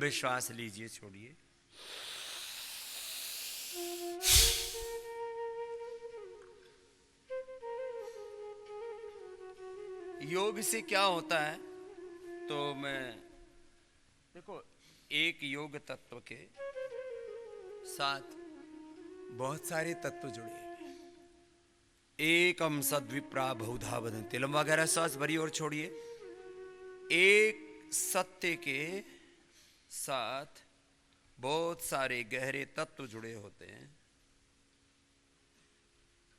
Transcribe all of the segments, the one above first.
लंबे श्वास लीजिए, छोड़िए। योग से क्या होता है, तो मैं देखो, एक योग तत्व के साथ बहुत सारे तत्व जुड़े हैं। एकम सद्विप्रा बहुधा वदन्ति, लंबा गहरा श्वास भरिए और छोड़िए। एक सत्य के साथ बहुत सारे गहरे तत्व जुड़े होते हैं।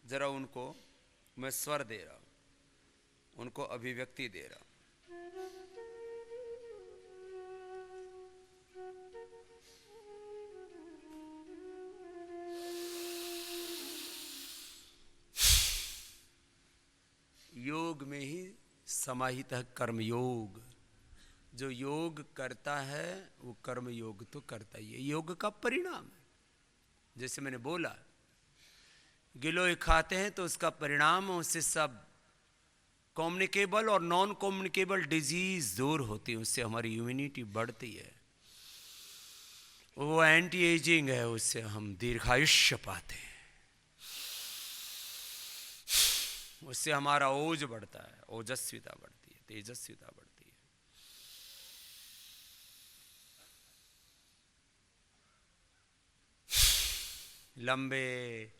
जरा उनको मैं स्वर दे रहा हूं, उनको अभिव्यक्ति दे रहा हूं। योग में ही समाहित है कर्म योग। जो योग करता है वो कर्म योग तो करता ही है, योग का परिणाम है। जैसे मैंने बोला, गिलोय खाते हैं तो उसका परिणाम, उससे सब कम्युनिकेबल और नॉन कम्युनिकेबल डिजीज दूर होती है, उससे हमारी इम्यूनिटी बढ़ती है। वो एंटी एजिंग है, उससे हम दीर्घायुष्य पाते हैं। उससे हमारा ओज बढ़ता है, ओजस्विता बढ़ती है, तेजस्विता बढ़ती है। लंबे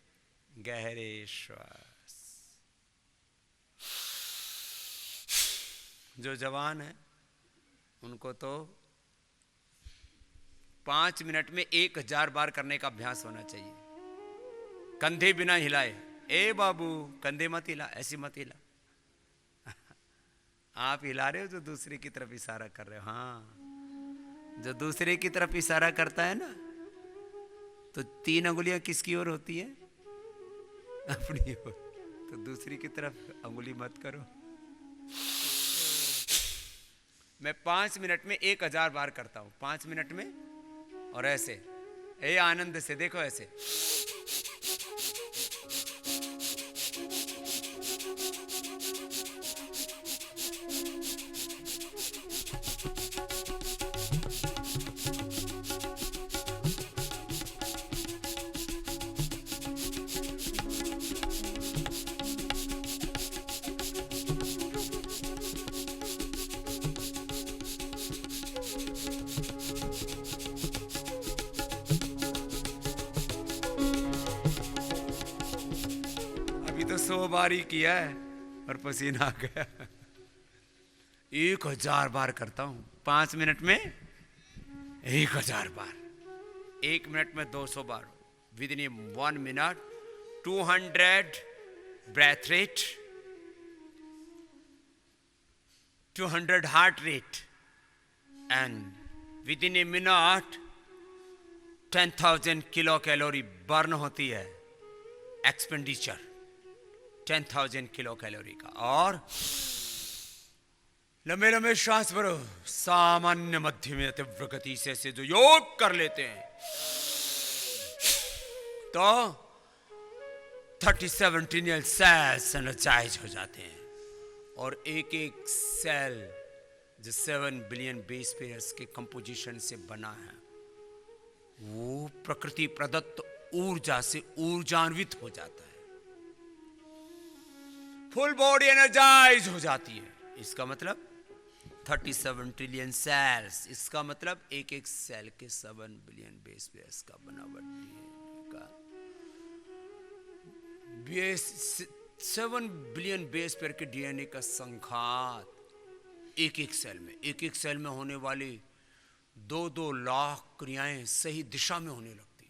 गहरे श्वास। जो जवान है उनको तो 5 मिनट में 1000 बार करने का अभ्यास होना चाहिए, कंधे बिना हिलाए। ए बाबू, कंधे मत हिला, ऐसी मत हिला। आप हिला रहे हो तो दूसरे की तरफ इशारा कर रहे हो। हाँ, जो दूसरे की तरफ इशारा करता है ना, तो 3 अंगुलियां किसकी ओर होती है? अपनी ओर। तो दूसरी की तरफ अंगुली मत करो। मैं 5 मिनट में 1000 बार करता हूं, 5 मिनट में। और ऐसे, ए आनंद से देखो, ऐसे। तो 100 बार ही किया है और पसीना आ गया। 1000 बार करता हूं 5 मिनट में, 1000 बार। 1 मिनट में 200 बार। Within 1 minute 200 breath rate, 200 heart rate, and within a minute 10,000 kilo calorie burn होती है। एक्सपेंडिचर 10,000 किलो कैलोरी का। और लंबे लंबे श्वास भरो, सामान्य मध्यम तीव्र गति से जो योग कर लेते हैं तो 37 ट्रिलियन सेल्स एनर्जाइज हो जाते हैं। और एक एक सेल जो 7 बिलियन बेस पेयर्स के कंपोजिशन से बना है, वो प्रकृति प्रदत्त ऊर्जा से ऊर्जान्वित हो जाता है, फुल बॉडी एनर्जाइज हो जाती है। इसका मतलब 37 ट्रिलियन सेल्स, इसका मतलब एक एक सेल के 7 बिलियन बेस पेयर्स का बनावट का 7 बिलियन बेस पेयर के डीएनए का संघात एक एक सेल में, एक एक सेल में होने वाली 2-2 लाख क्रियाएं सही दिशा में होने लगती।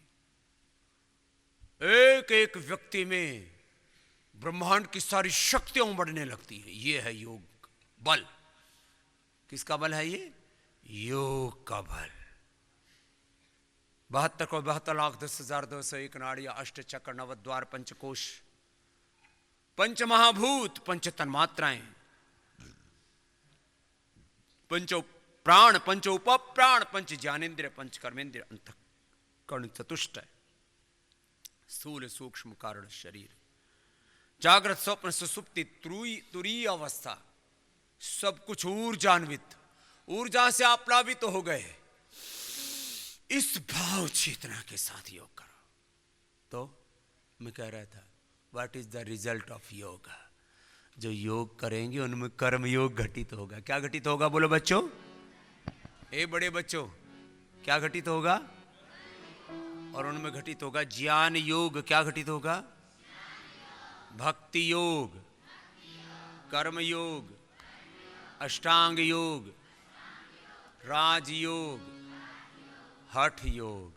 एक एक व्यक्ति में ब्रह्मांड की सारी शक्तियां बढ़ने लगती है। ये है योग बल। किसका बल है ये? योग का बल। 72,72,10,201 नाड़ियां, 8 चक्र, 9 द्वार, 5 कोश, 5 महाभूत, 5 तन्मात्राएं, 5 प्राण, 5 उपप्राण, 5 ज्ञानेन्द्रिय, 5 कर्मेंद्रिय, अंतःकरण चतुष्टय, स्थूल सूक्ष्म कारण शरीर, जागृत स्वप्न सुसुप्ति तुरीय अवस्था, सब कुछ ऊर्जान्वित, ऊर्जा से आप्लावित हो गए। इस भाव चेतना के साथ योग करो। तो मैं कह रहा था, what is the result of योग? जो योग करेंगे उनमें कर्म योग घटित होगा। क्या घटित होगा बोलो बच्चों? ए बड़े बच्चों, क्या घटित होगा? और उनमें घटित होगा ज्ञान योग। क्या घटित होगा? भक्ति योग, कर्म योग, अष्टांग योग, राज योग, हठ योग,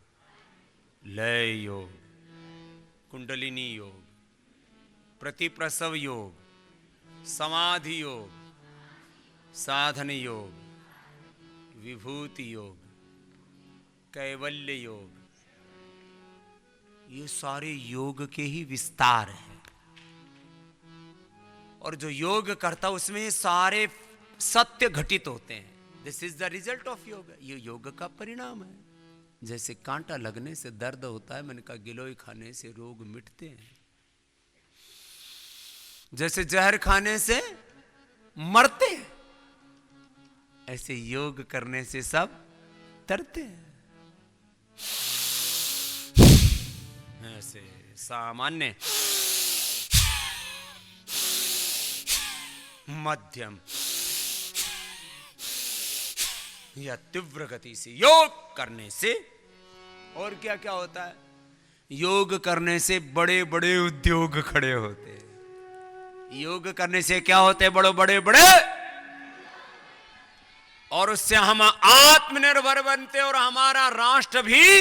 लय योग, कुंडलिनी योग, प्रतिप्रसव योग, समाधि योग, साधन योग, विभूति योग, कैवल्य योग, ये सारे योग के ही विस्तार हैं। और जो योग करता उसमें सारे सत्य घटित होते हैं। This is the result of योग। ये योग का परिणाम है। जैसे कांटा लगने से दर्द होता है, मैंने कहा गिलोय खाने से रोग मिटते हैं। जैसे जहर खाने से मरते हैं, ऐसे योग करने से सब तरते हैं। ऐसे सामान्य, मध्यम या तीव्र गति से योग करने से और क्या क्या होता है? योग करने से बड़े बड़े उद्योग खड़े होते हैं। योग करने से क्या होते हैं? बड़े बड़े बड़े, और उससे हम आत्मनिर्भर बनते और हमारा राष्ट्र भी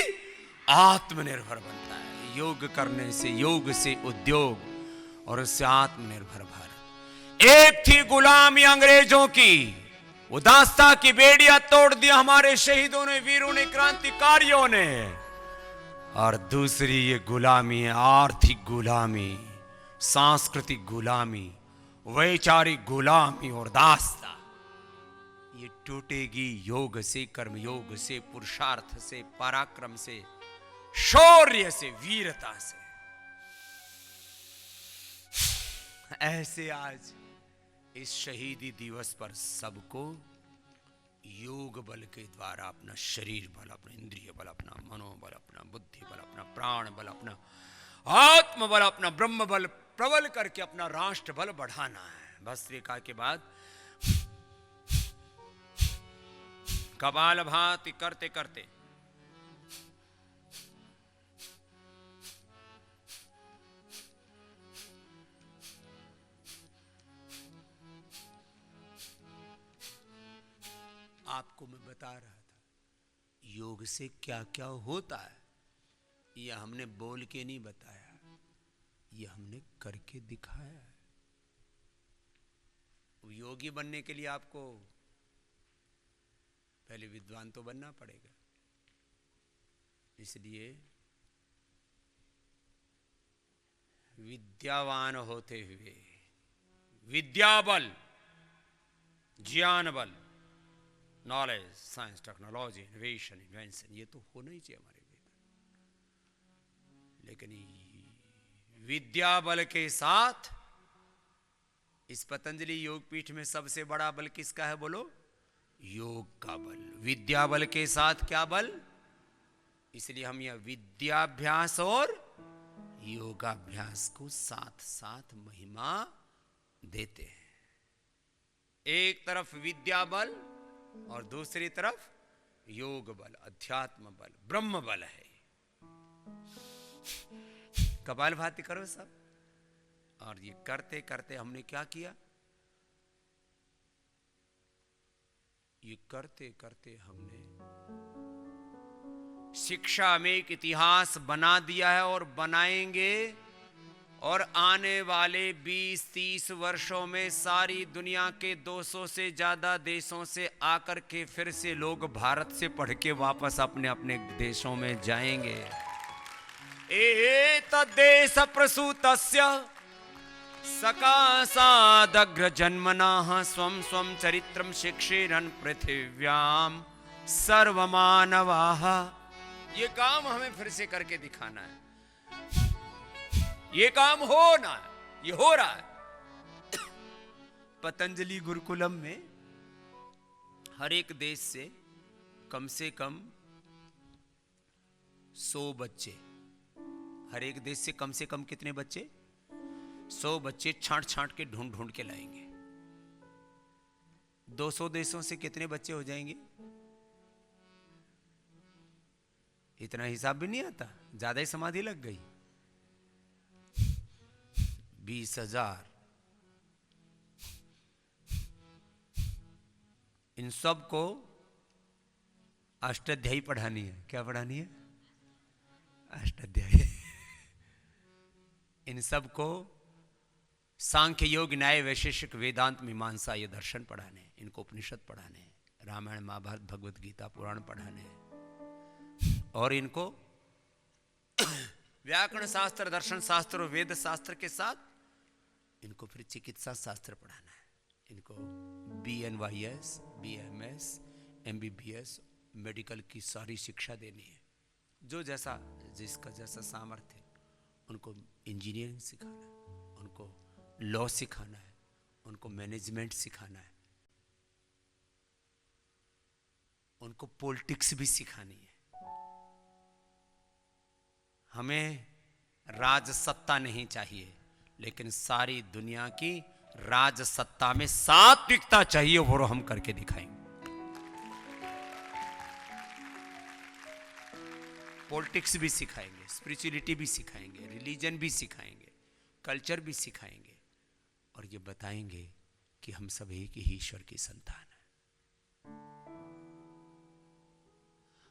आत्मनिर्भर बनता है। योग करने से, योग से उद्योग और उससे आत्मनिर्भर भारत। एक थी गुलामी अंग्रेजों की, उदासता की बेड़ियां तोड़ दिया हमारे शहीदों ने, वीरों ने, क्रांतिकारियों ने। और दूसरी ये गुलामी है, आर्थिक गुलामी, सांस्कृतिक गुलामी, वैचारिक गुलामी और दास्ता। ये टूटेगी योग से, कर्म योग से, पुरुषार्थ से, पराक्रम से, शौर्य से, वीरता से। ऐसे आज इस शहीदी दिवस पर सबको योग बल के द्वारा अपना शरीर बल, अपना इंद्रिय बल, अपना मनोबल, अपना बुद्धि बल, अपना प्राण बल, अपना आत्म बल, अपना ब्रह्म बल प्रबल करके अपना राष्ट्र बल बढ़ाना है। भस्त्रिका के बाद कपालभाति करते करते आपको मैं बता रहा था योग से क्या क्या होता है। यह हमने बोल के नहीं बताया, यह हमने करके दिखाया है। योगी बनने के लिए आपको पहले विद्वान तो बनना पड़ेगा। इसलिए विद्यावान होते हुए विद्या बल, ज्ञान बल, knowledge, science, technology, innovation, invention, ये तो होना ही चाहिए हमारे भीतर। लेकिन विद्या बल के साथ इस पतंजलि योग पीठ में सबसे बड़ा बल किसका है बोलो? योग का बल। विद्या बल के साथ क्या बल? इसलिए हम यह विद्याभ्यास और योगाभ्यास को साथ साथ महिमा देते हैं। एक तरफ विद्या बल और दूसरी तरफ योग बल, अध्यात्म बल, ब्रह्म बल है। कपालभाति करो सब। और ये करते करते हमने क्या किया? ये करते करते हमने शिक्षा में एक इतिहास बना दिया है और बनाएंगे। और आने वाले 20-30 वर्षों में सारी दुनिया के 200 से ज्यादा देशों से आकर के फिर से लोग भारत से पढ़ के वापस अपने अपने देशों में जाएंगे। एतद्देश प्रसूतस्य सकाशादग्र जन्मनाः स्वं स्वं चरित्रं शिक्षेरन् पृथिव्यां सर्वमानवाः। ये काम हमें फिर से करके दिखाना है। ये काम होना है, ये हो रहा है। पतंजलि गुरुकुलम में हर एक देश से कम 100 बच्चे, हर एक देश से कम कितने बच्चे? 100 बच्चे छांट छांट के ढूंढ ढूंढ के लाएंगे। 200 देशों से कितने बच्चे हो जाएंगे? इतना हिसाब भी नहीं आता, ज्यादा ही समाधि लग गई। 20,000। इन सब को अष्टाध्यायी पढ़ानी है। क्या पढ़ानी है? अष्टाध्यायी। इन सब को सांख्य योग न्याय वैशेषिक वेदांत मीमांसा ये दर्शन पढ़ाने, इनको उपनिषद पढ़ाने, रामायण महाभारत भगवत गीता पुराण पढ़ाने, और इनको व्याकरण शास्त्र दर्शन शास्त्र और वेद शास्त्र के साथ इनको फिर चिकित्सा शास्त्र पढ़ाना है। इनको BNYS, BMS, MBBS मेडिकल की सारी शिक्षा देनी है। जो जैसा जिसका जैसा सामर्थ्य, उनको इंजीनियरिंग सिखाना है, उनको लॉ सिखाना है, उनको मैनेजमेंट सिखाना है, उनको पॉलिटिक्स भी सिखानी है। हमें राजसत्ता नहीं चाहिए, लेकिन सारी दुनिया की राजसत्ता में सात्विकता चाहिए, वो हम करके दिखाएंगे। पॉलिटिक्स भी सिखाएंगे, स्पिरिचुअलिटी भी सिखाएंगे, रिलीजन भी सिखाएंगे, कल्चर भी सिखाएंगे, और ये बताएंगे कि हम सब एक ही ईश्वर की संतान हैं।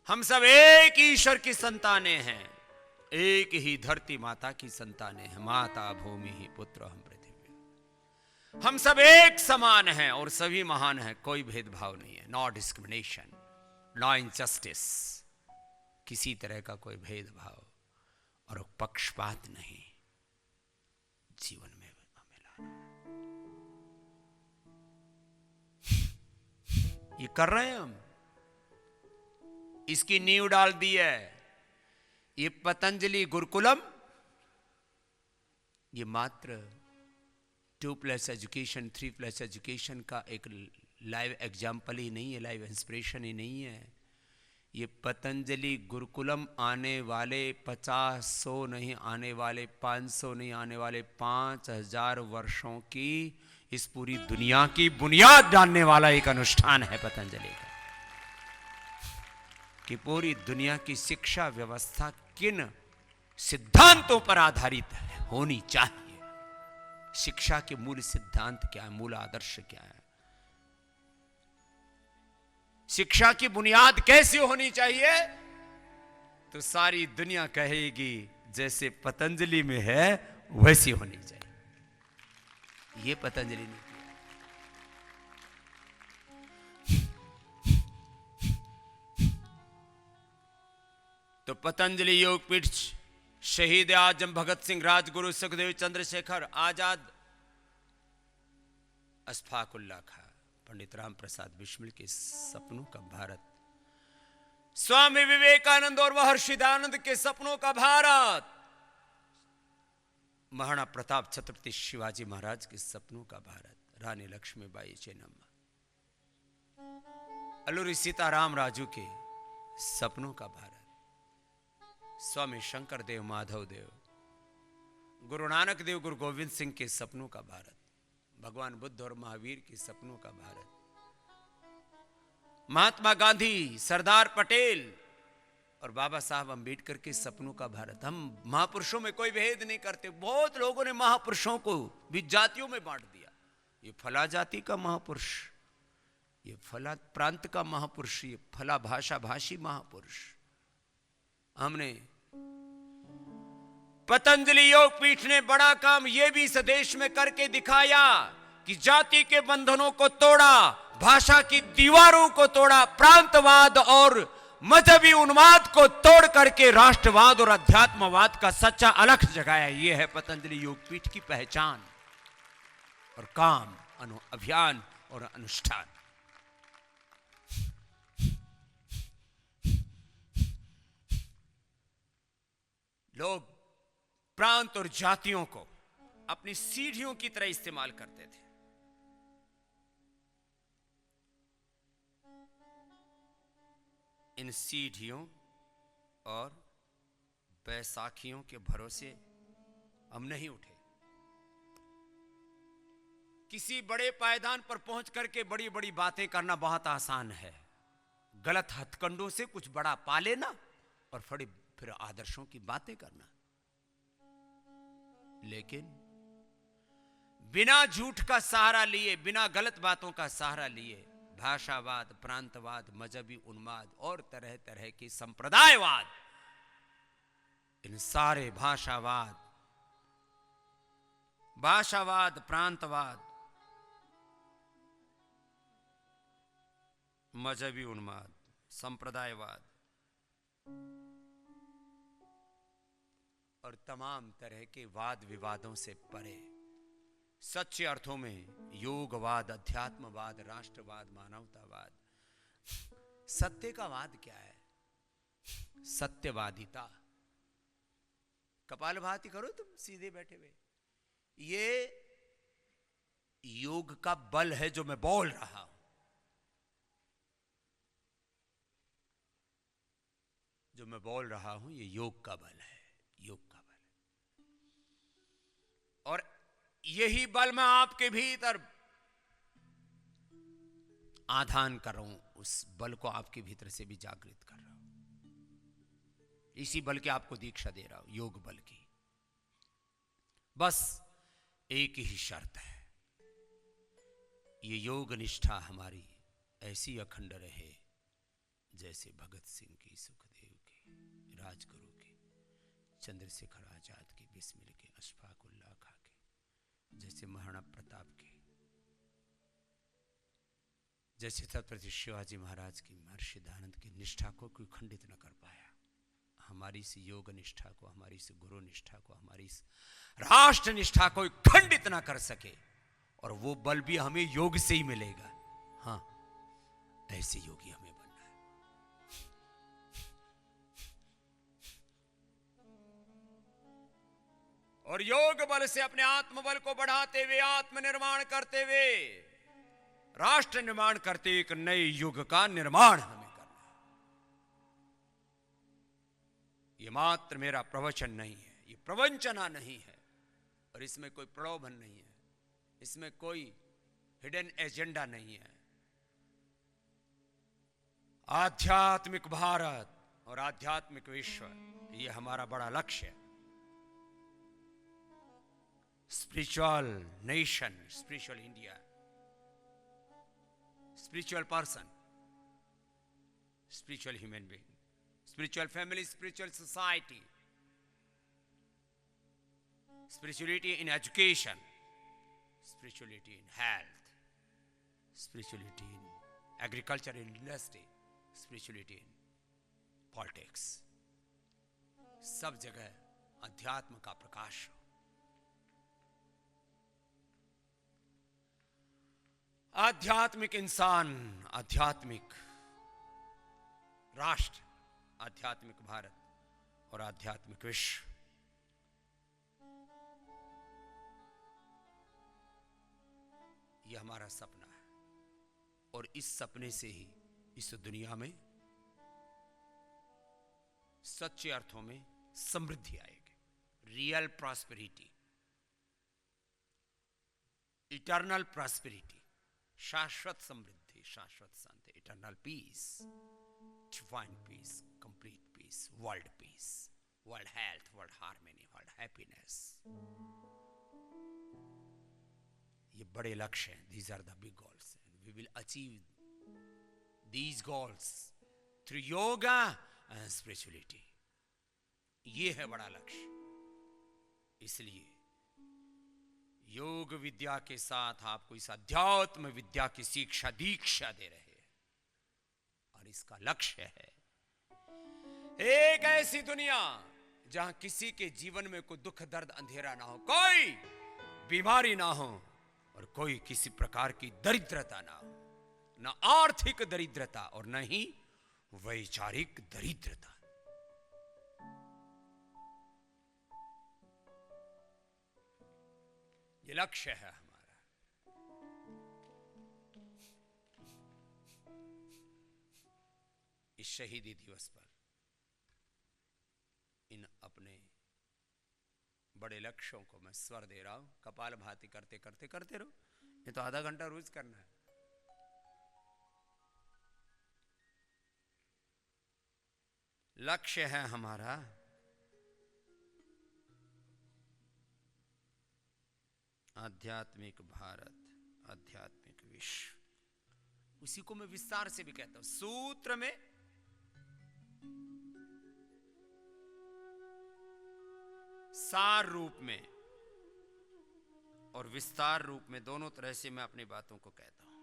हम सब एक ही ईश्वर की संतानें हैं, एक ही धरती माता की संतानें हैं। माता भूमि ही पुत्र हम पृथ्वी। हम सब एक समान हैं और सभी महान हैं, कोई भेदभाव नहीं है। नो डिस्क्रिमिनेशन, नो इनजस्टिस, किसी तरह का कोई भेदभाव और पक्षपात नहीं जीवन में हमें लाना है। ये कर रहे हैं हम, इसकी नींव डाल दी है। ये पतंजलि गुरुकुलम, ये मात्र 2+ एजुकेशन 3+ एजुकेशन का एक लाइव एग्जाम्पल ही नहीं है, लाइव इंस्पिरेशन ही नहीं है। ये पतंजलि गुरुकुलम आने वाले 50-100 नहीं, आने वाले 500 नहीं, आने वाले 5000 वर्षों की इस पूरी दुनिया की बुनियाद डालने वाला एक अनुष्ठान है पतंजलि का। कि पूरी दुनिया की शिक्षा व्यवस्था किन सिद्धांतों पर आधारित होनी चाहिए, शिक्षा के मूल सिद्धांत क्या है, मूल आदर्श क्या है, शिक्षा की बुनियाद कैसी होनी चाहिए, तो सारी दुनिया कहेगी जैसे पतंजलि में है वैसी होनी चाहिए। ये पतंजलि ने किया। तो पतंजलि योगपीठ शहीद आजम भगत सिंह, राजगुरु सुखदेव, चंद्रशेखर आजाद, अशफाक उल्लाह खां, पंडित राम प्रसाद बिस्मिल के सपनों का भारत, स्वामी विवेकानंद और महर्षि दयानंद के सपनों का भारत, महाराणा प्रताप छत्रपति शिवाजी महाराज के सपनों का भारत, रानी लक्ष्मीबाई चेन्नम्मा, अलूरी सीताराम राजू के सपनों का भारत, स्वामी शंकर देव, माधव देव, गुरु नानक देव, गुरु गोविंद सिंह के सपनों का भारत, भगवान बुद्ध और महावीर के सपनों का भारत, महात्मा गांधी, सरदार पटेल और बाबा साहब अंबेडकर के सपनों का भारत। हम महापुरुषों में कोई भेद नहीं करते। बहुत लोगों ने महापुरुषों को भी जातियों में बांट दिया। ये फला जाति का महापुरुष, ये फला प्रांत का महापुरुष, ये फला भाषा भाषी महापुरुष। हमने पतंजलि योगपीठ ने बड़ा काम यह भी इस देश में करके दिखाया कि जाति के बंधनों को तोड़ा, भाषा की दीवारों को तोड़ा, प्रांतवाद और मजहबी उन्माद को तोड़ करके राष्ट्रवाद और अध्यात्मवाद का सच्चा अलख जगाया। यह है पतंजलि योगपीठ की पहचान और काम, अभियान और अनुष्ठान। लोग प्रांत और जातियों को अपनी सीढ़ियों की तरह इस्तेमाल करते थे। इन सीढ़ियों और बैसाखियों के भरोसे हम नहीं उठे। किसी बड़े पायदान पर पहुंच करके बड़ी बड़ी बातें करना बहुत आसान है। गलत हथकंडों से कुछ बड़ा पा लेना और फिर आदर्शों की बातें करना। लेकिन बिना झूठ का सहारा लिए, बिना गलत बातों का सहारा लिए, भाषावाद, प्रांतवाद, मजहबी उन्माद और तरह तरह के संप्रदायवाद, इन सारे भाषावाद, प्रांतवाद, मजहबी उन्माद, संप्रदायवाद और तमाम तरह के वाद विवादों से परे सच्चे अर्थों में योगवाद, अध्यात्मवाद, राष्ट्रवाद, मानवतावाद, सत्य का वाद क्या है? सत्यवादिता। कपालभाति करो तुम सीधे बैठे हुए। ये योग का बल है जो मैं बोल रहा हूं। जो मैं बोल रहा हूं ये योग का बल है, योग का बल है। और यही बल मैं आपके भीतर आधान कर रहा हूं, उस बल को आपके भीतर से भी जागृत कर रहा हूं। इसी बल की आपको दीक्षा दे रहा हूं, योग बल की। बस एक ही शर्त है, ये योग निष्ठा हमारी ऐसी अखंड रहे जैसे भगत सिंह की, सुखदेव की, राजगुरु की, चंद्रशेखर आजाद की, बिस्मिल के, अशफाक उल्लाह खां के, जैसे महाराणा प्रताप की, जैसे छत्रपति शिवाजी महाराज की, महर्षि दयानंद की निष्ठा को कोई खंडित न कर पाया। हमारी इस योग निष्ठा को, हमारी इस गुरु निष्ठा को, हमारी इस राष्ट्र निष्ठा को खंडित ना कर सके। और वो बल भी हमें योग से ही मिलेगा। हाँ, ऐसे योगी हमें बनना है। और योग बल से अपने आत्मबल को बढ़ाते हुए, आत्मनिर्माण करते हुए, राष्ट्र निर्माण करते एक नए युग का निर्माण हमें करना है। ये मात्र मेरा प्रवचन नहीं है, ये प्रवंचना नहीं है, और इसमें कोई प्रलोभन नहीं है, इसमें कोई हिडन एजेंडा नहीं है। आध्यात्मिक भारत और आध्यात्मिक विश्व, ये हमारा बड़ा लक्ष्य है। Spiritual nation, spiritual India, spiritual person, spiritual human being, spiritual family, spiritual society, spirituality in education, spirituality in health, spirituality in agriculture and industry, spirituality in politics. सब जगह अध्यात्म का प्रकाश हो। आध्यात्मिक इंसान, आध्यात्मिक राष्ट्र, आध्यात्मिक भारत और आध्यात्मिक विश्व, यह हमारा सपना है। और इस सपने से ही इस दुनिया में सच्चे अर्थों में समृद्धि आएगी। रियल प्रॉस्पेरिटी, इटर्नल प्रॉस्पेरिटी, शाश्वत समृद्धि, शाश्वत शांति, eternal peace, divine peace, complete peace, world peace, world health, world harmony, world happiness. ये बड़े लक्ष्य हैं. These are the big goals. And we will achieve these goals through yoga and spirituality. ये है बड़ा लक्ष्य. इसलिए योग विद्या के साथ आपको इस अध्यात्म विद्या की शिक्षा दीक्षा दे रहे हैं. और इसका लक्ष्य है एक ऐसी दुनिया जहां किसी के जीवन में कोई दुख दर्द अंधेरा ना हो, कोई बीमारी ना हो और कोई किसी प्रकार की दरिद्रता ना हो, न आर्थिक दरिद्रता और न ही वैचारिक दरिद्रता. ये लक्ष्य है हमारा. इस शहीदी दिवस पर इन अपने बड़े लक्ष्यों को मैं स्वर दे रहा हूं। कपाल भाती करते करते करते रहो, ये तो आधा घंटा रोज करना है। लक्ष्य है हमारा आध्यात्मिक भारत, आध्यात्मिक विश्व। उसी को मैं विस्तार से भी कहता हूं सूत्र में। सार रूप में और विस्तार रूप में दोनों तरह से मैं अपनी बातों को कहता हूं।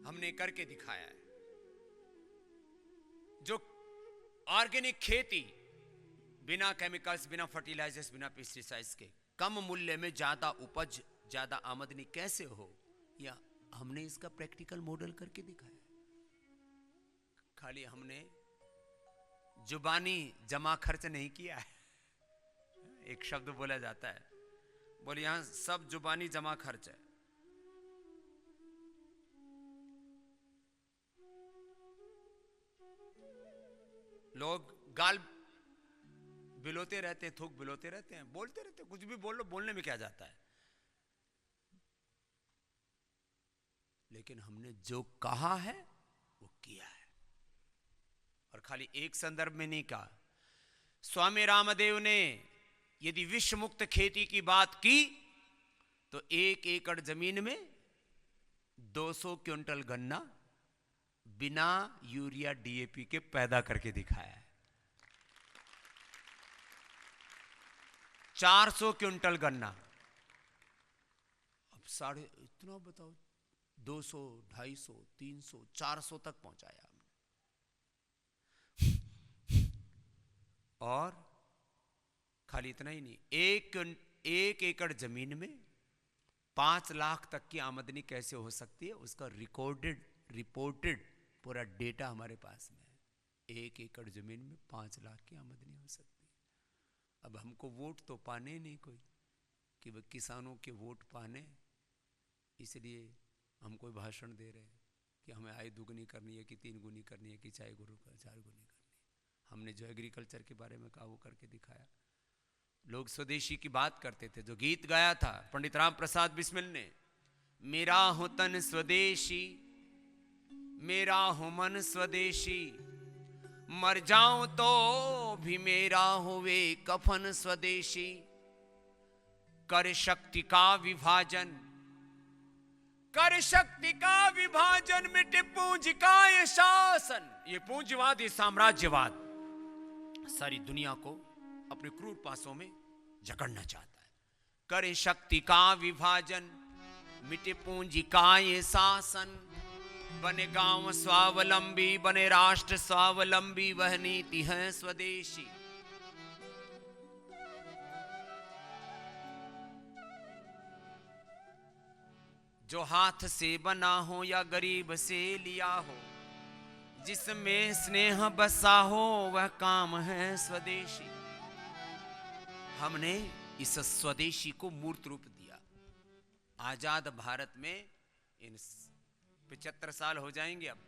हमने करके दिखाया है। जो ऑर्गेनिक खेती बिना केमिकल्स, बिना फर्टिलाइजर्स, बिना पेस्टिसाइड्स के कम मूल्य में ज्यादा उपज, ज्यादा आमदनी कैसे हो, या हमने इसका प्रैक्टिकल मॉडल करके दिखाया। खाली हमने जुबानी जमा खर्च नहीं किया है। एक शब्द बोला जाता है, बोले यहां सब जुबानी जमा खर्च है। लोग गाल बिलोते रहते हैं, थूक बिलोते रहते हैं, बोलते रहते हैं, कुछ भी बोल लो, बोलने में क्या जाता है। लेकिन हमने जो कहा है वो किया है। और खाली एक संदर्भ में नहीं कहा। स्वामी रामदेव ने यदि विश्व मुक्त खेती की बात की तो 1 एकड़ जमीन में 200 क्विंटल गन्ना बिना यूरिया डीएपी के पैदा करके दिखाया है। 400 क्विंटल गन्ना, अब साढ़े इतना बताओ, 200, 250, 300, 400 तक पहुंचाया हमने। और खाली इतना ही नहीं, एक एकड़ जमीन में 5 लाख तक की आमदनी कैसे हो सकती है, उसका रिपोर्टेड पूरा डेटा हमारे पास में है। 1 एकड़ जमीन में 5 लाख की आमदनी हो सकती है। अब हमको वोट तो पाने नहीं कोई, कि वह किसानों के वोट पाने, इसलिए हम कोई भाषण दे रहे हैं कि हमें आय दुगनी करनी है, कि 3 गुनी करनी है, कि 4 गुनी करनी है। हमने जो एग्रीकल्चर के बारे में कहा वो करके दिखाया। लोग स्वदेशी की बात करते थे, जो गीत गाया था पंडित राम प्रसाद बिस्मिल ने, मेरा हो तन स्वदेशी, मेरा हो मन स्वदेशी, मर जाऊं तो भी मेरा होवे कफन स्वदेशी, कर शक्ति का विभाजन, कर शक्ति का विभाजन, मिटे पूंजी का ये शासन। ये पूंजीवाद, ये साम्राज्यवाद सारी दुनिया को अपने क्रूर पासों में जकड़ना चाहता है। करे शक्ति का विभाजन, मिटे पूंजी का ये शासन, बने गांव स्वावलंबी, बने राष्ट्र स्वावलंबी, वह नीति है स्वदेशी। जो हाथ से बना हो या गरीब से लिया हो, जिसमें स्नेह बसा हो, वह काम है स्वदेशी। हमने इस स्वदेशी को मूर्त रूप दिया। आजाद भारत में इन 75 साल हो जाएंगे अब,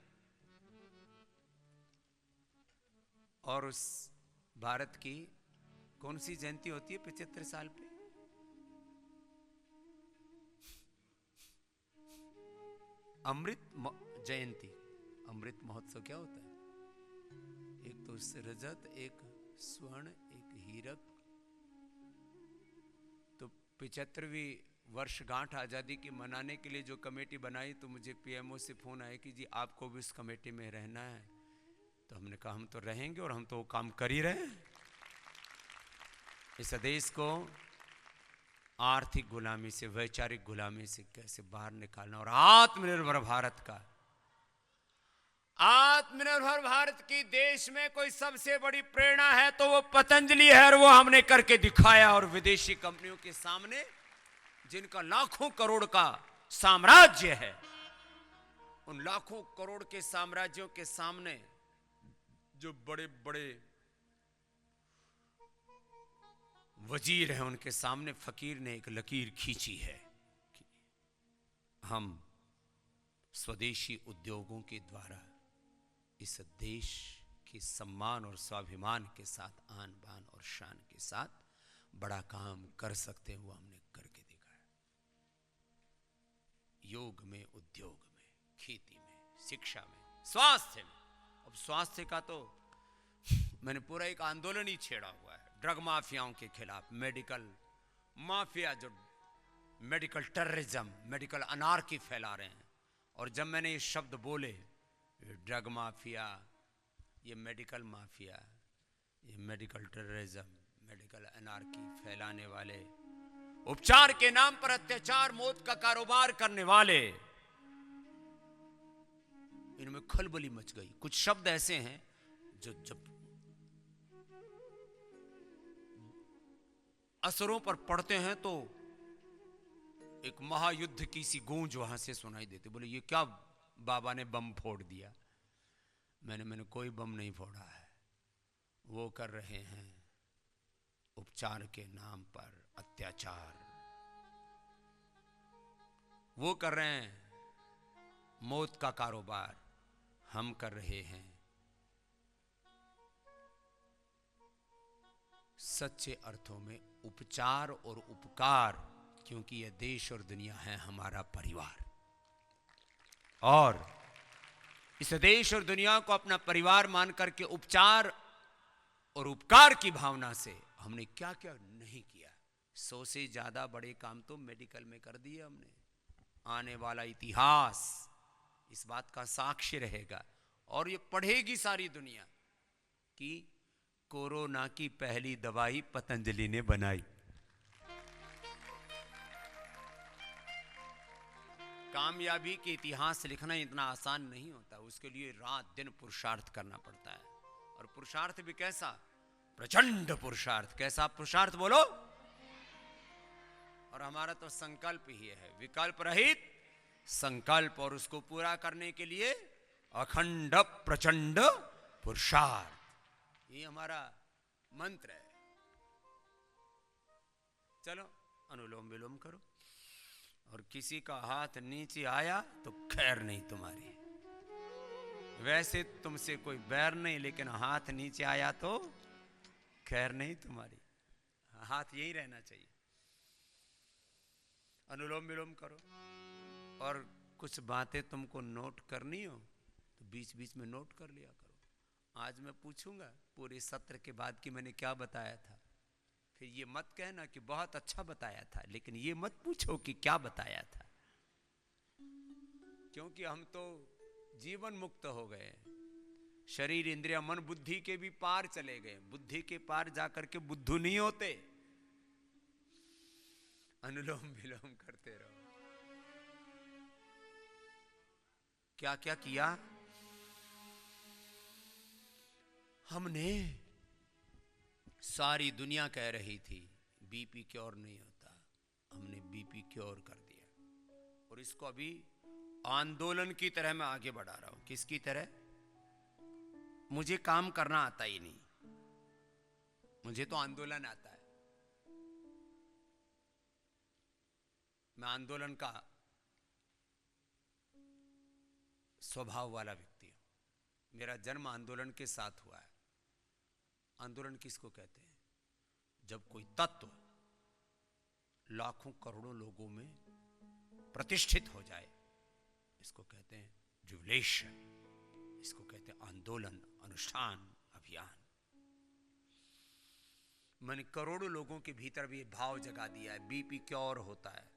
और उस भारत की कौन सी जयंती होती है 75 साल पे? अमृत जयंती। अमृत महोत्सव क्या होता है? एक तो रजत, एक स्वर्ण, एक हीरक। तो 75वीं वर्षगांठ आजादी की मनाने के लिए जो कमेटी बनाई, तो मुझे पीएमओ से फोन आया कि जी आपको भी उस कमेटी में रहना है। तो हमने कहा हम तो रहेंगे, और हम तो वो काम कर ही रहे हैं। इस देश को आर्थिक गुलामी से, वैचारिक गुलामी से कैसे बाहर निकालना, और आत्मनिर्भर भारत का, आत्मनिर्भर भारत की देश में कोई सबसे बड़ी प्रेरणा है तो वो पतंजलि है, और वो हमने करके दिखाया। और विदेशी कंपनियों के सामने, जिनका लाखों करोड़ का साम्राज्य है, उन लाखों करोड़ के साम्राज्यों के सामने जो बड़े बड़े वजीर हैं, उनके सामने फकीर ने एक लकीर खींची है कि हम स्वदेशी उद्योगों के द्वारा इस देश कि सम्मान और स्वाभिमान के साथ, आन बान और शान के साथ बड़ा काम कर सकते हैं, वो हमने करके दिखाया। योग में, उद्योग में, खेती में, शिक्षा में, स्वास्थ्य में। अब स्वास्थ्य का तो मैंने पूरा एक आंदोलन ही छेड़ा हुआ है ड्रग माफियाओं के खिलाफ। मेडिकल माफिया जो मेडिकल टेररिज्म, मेडिकल अनार्की फैला रहे हैं, और जब मैंने ये शब्द बोले, ड्रग माफिया, ये मेडिकल माफिया, ये मेडिकल टेररिज्म, मेडिकल अनार्की फैलाने वाले, उपचार के नाम पर अत्याचार, मौत का कारोबार करने वाले, इनमें खलबली मच गई। कुछ शब्द ऐसे हैं जो जब असरों पर पड़ते हैं तो एक महायुद्ध की सी गूंज वहां से सुनाई देती। बोले ये क्या बाबा ने बम फोड़ दिया? मैंने कोई बम नहीं फोड़ा है। वो कर रहे हैं उपचार के नाम पर अत्याचार, वो कर रहे हैं मौत का कारोबार, हम कर रहे हैं सच्चे अर्थों में उपचार और उपकार, क्योंकि यह देश और दुनिया है हमारा परिवार, और इस देश और दुनिया को अपना परिवार मान करके उपचार और उपकार की भावना से हमने क्या क्या नहीं किया। 100 से ज्यादा बड़े काम तो मेडिकल में कर दिए हमने। आने वाला इतिहास इस बात का साक्ष्य रहेगा, और ये पढ़ेगी सारी दुनिया कि कोरोना की पहली दवाई पतंजलि ने बनाई। कामयाबी के इतिहास लिखना इतना आसान नहीं होता, उसके लिए रात दिन पुरुषार्थ करना पड़ता है। और पुरुषार्थ भी कैसा? प्रचंड पुरुषार्थ। कैसा पुरुषार्थ बोलो? और हमारा तो संकल्प ही है, विकल्प रहित संकल्प, और उसको पूरा करने के लिए अखंड प्रचंड पुरुषार्थ, ये हमारा मंत्र है। चलो अनुलोम विलोम करो, और किसी का हाथ नीचे आया तो खैर नहीं तुम्हारी। वैसे तुमसे कोई बैर नहीं, लेकिन हाथ नीचे आया तो खैर नहीं तुम्हारी। हाथ यही रहना चाहिए। अनुलोम विलोम करो, और कुछ बातें तुमको नोट करनी हो तो बीच बीच में नोट कर लिया करो। आज मैं पूछूंगा पूरे सत्र के बाद कि मैंने क्या बताया था, फिर ये मत कहना कि बहुत अच्छा बताया था, लेकिन ये मत पूछो कि क्या बताया था, क्योंकि हम तो जीवन मुक्त हो गए। शरीर, इंद्रिया, मन, बुद्धि के भी पार चले गए। बुद्धि के पार जाकर के बुद्धू नहीं होते। अनुलोम विलोम करते रहो। क्या क्या किया हमने? सारी दुनिया कह रही थी बीपी क्योर नहीं होता, हमने बीपी क्योर कर दिया, और इसको अभी आंदोलन की तरह मैं आगे बढ़ा रहा हूं। किसकी तरह? मुझे काम करना आता ही नहीं, मुझे तो आंदोलन आता है। मैं आंदोलन का स्वभाव वाला व्यक्ति हूं। मेरा जन्म आंदोलन के साथ हुआ है। आंदोलन किसको कहते हैं? जब कोई तत्व लाखों करोड़ों लोगों में प्रतिष्ठित हो जाए, इसको कहते हैं रिवोल्यूशन, इसको कहते हैं आंदोलन, अनुष्ठान, अभियान। मैंने करोड़ों लोगों के भीतर भी भाव जगा दिया है। बीपी क्योर होता है।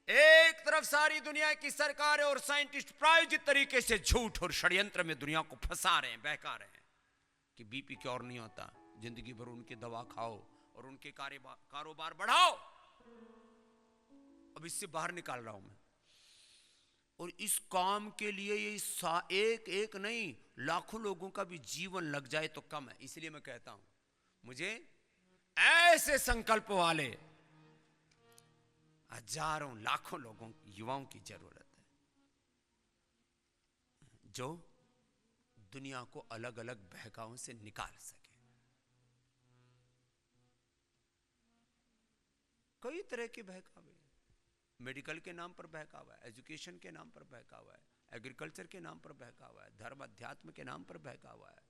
एक तरफ सारी दुनिया की सरकारें और साइंटिस्ट प्रायोजित तरीके से झूठ और षड्यंत्र में दुनिया को फंसा रहे हैं, बहका रहे हैं कि बीपी क्योर नहीं होता, जिंदगी भर उनकी दवा खाओ और उनके कारोबार बढ़ाओ। अब इससे बाहर निकाल रहा हूं मैं, और इस काम के लिए ये एक एक नहीं लाखों लोगों का भी जीवन लग जाए तो कम है। इसलिए मैं कहता हूं मुझे ऐसे संकल्प वाले हजारों लाखों लोगों, युवाओं की जरूरत है, जो दुनिया को अलग अलग बहकावों से निकाल सके। कई तरह के बहकावे, मेडिकल के नाम पर बहकावा है, एजुकेशन के नाम पर बहकावा है, एग्रीकल्चर के नाम पर बहकावा है, धर्म अध्यात्म के नाम पर बहकावा है,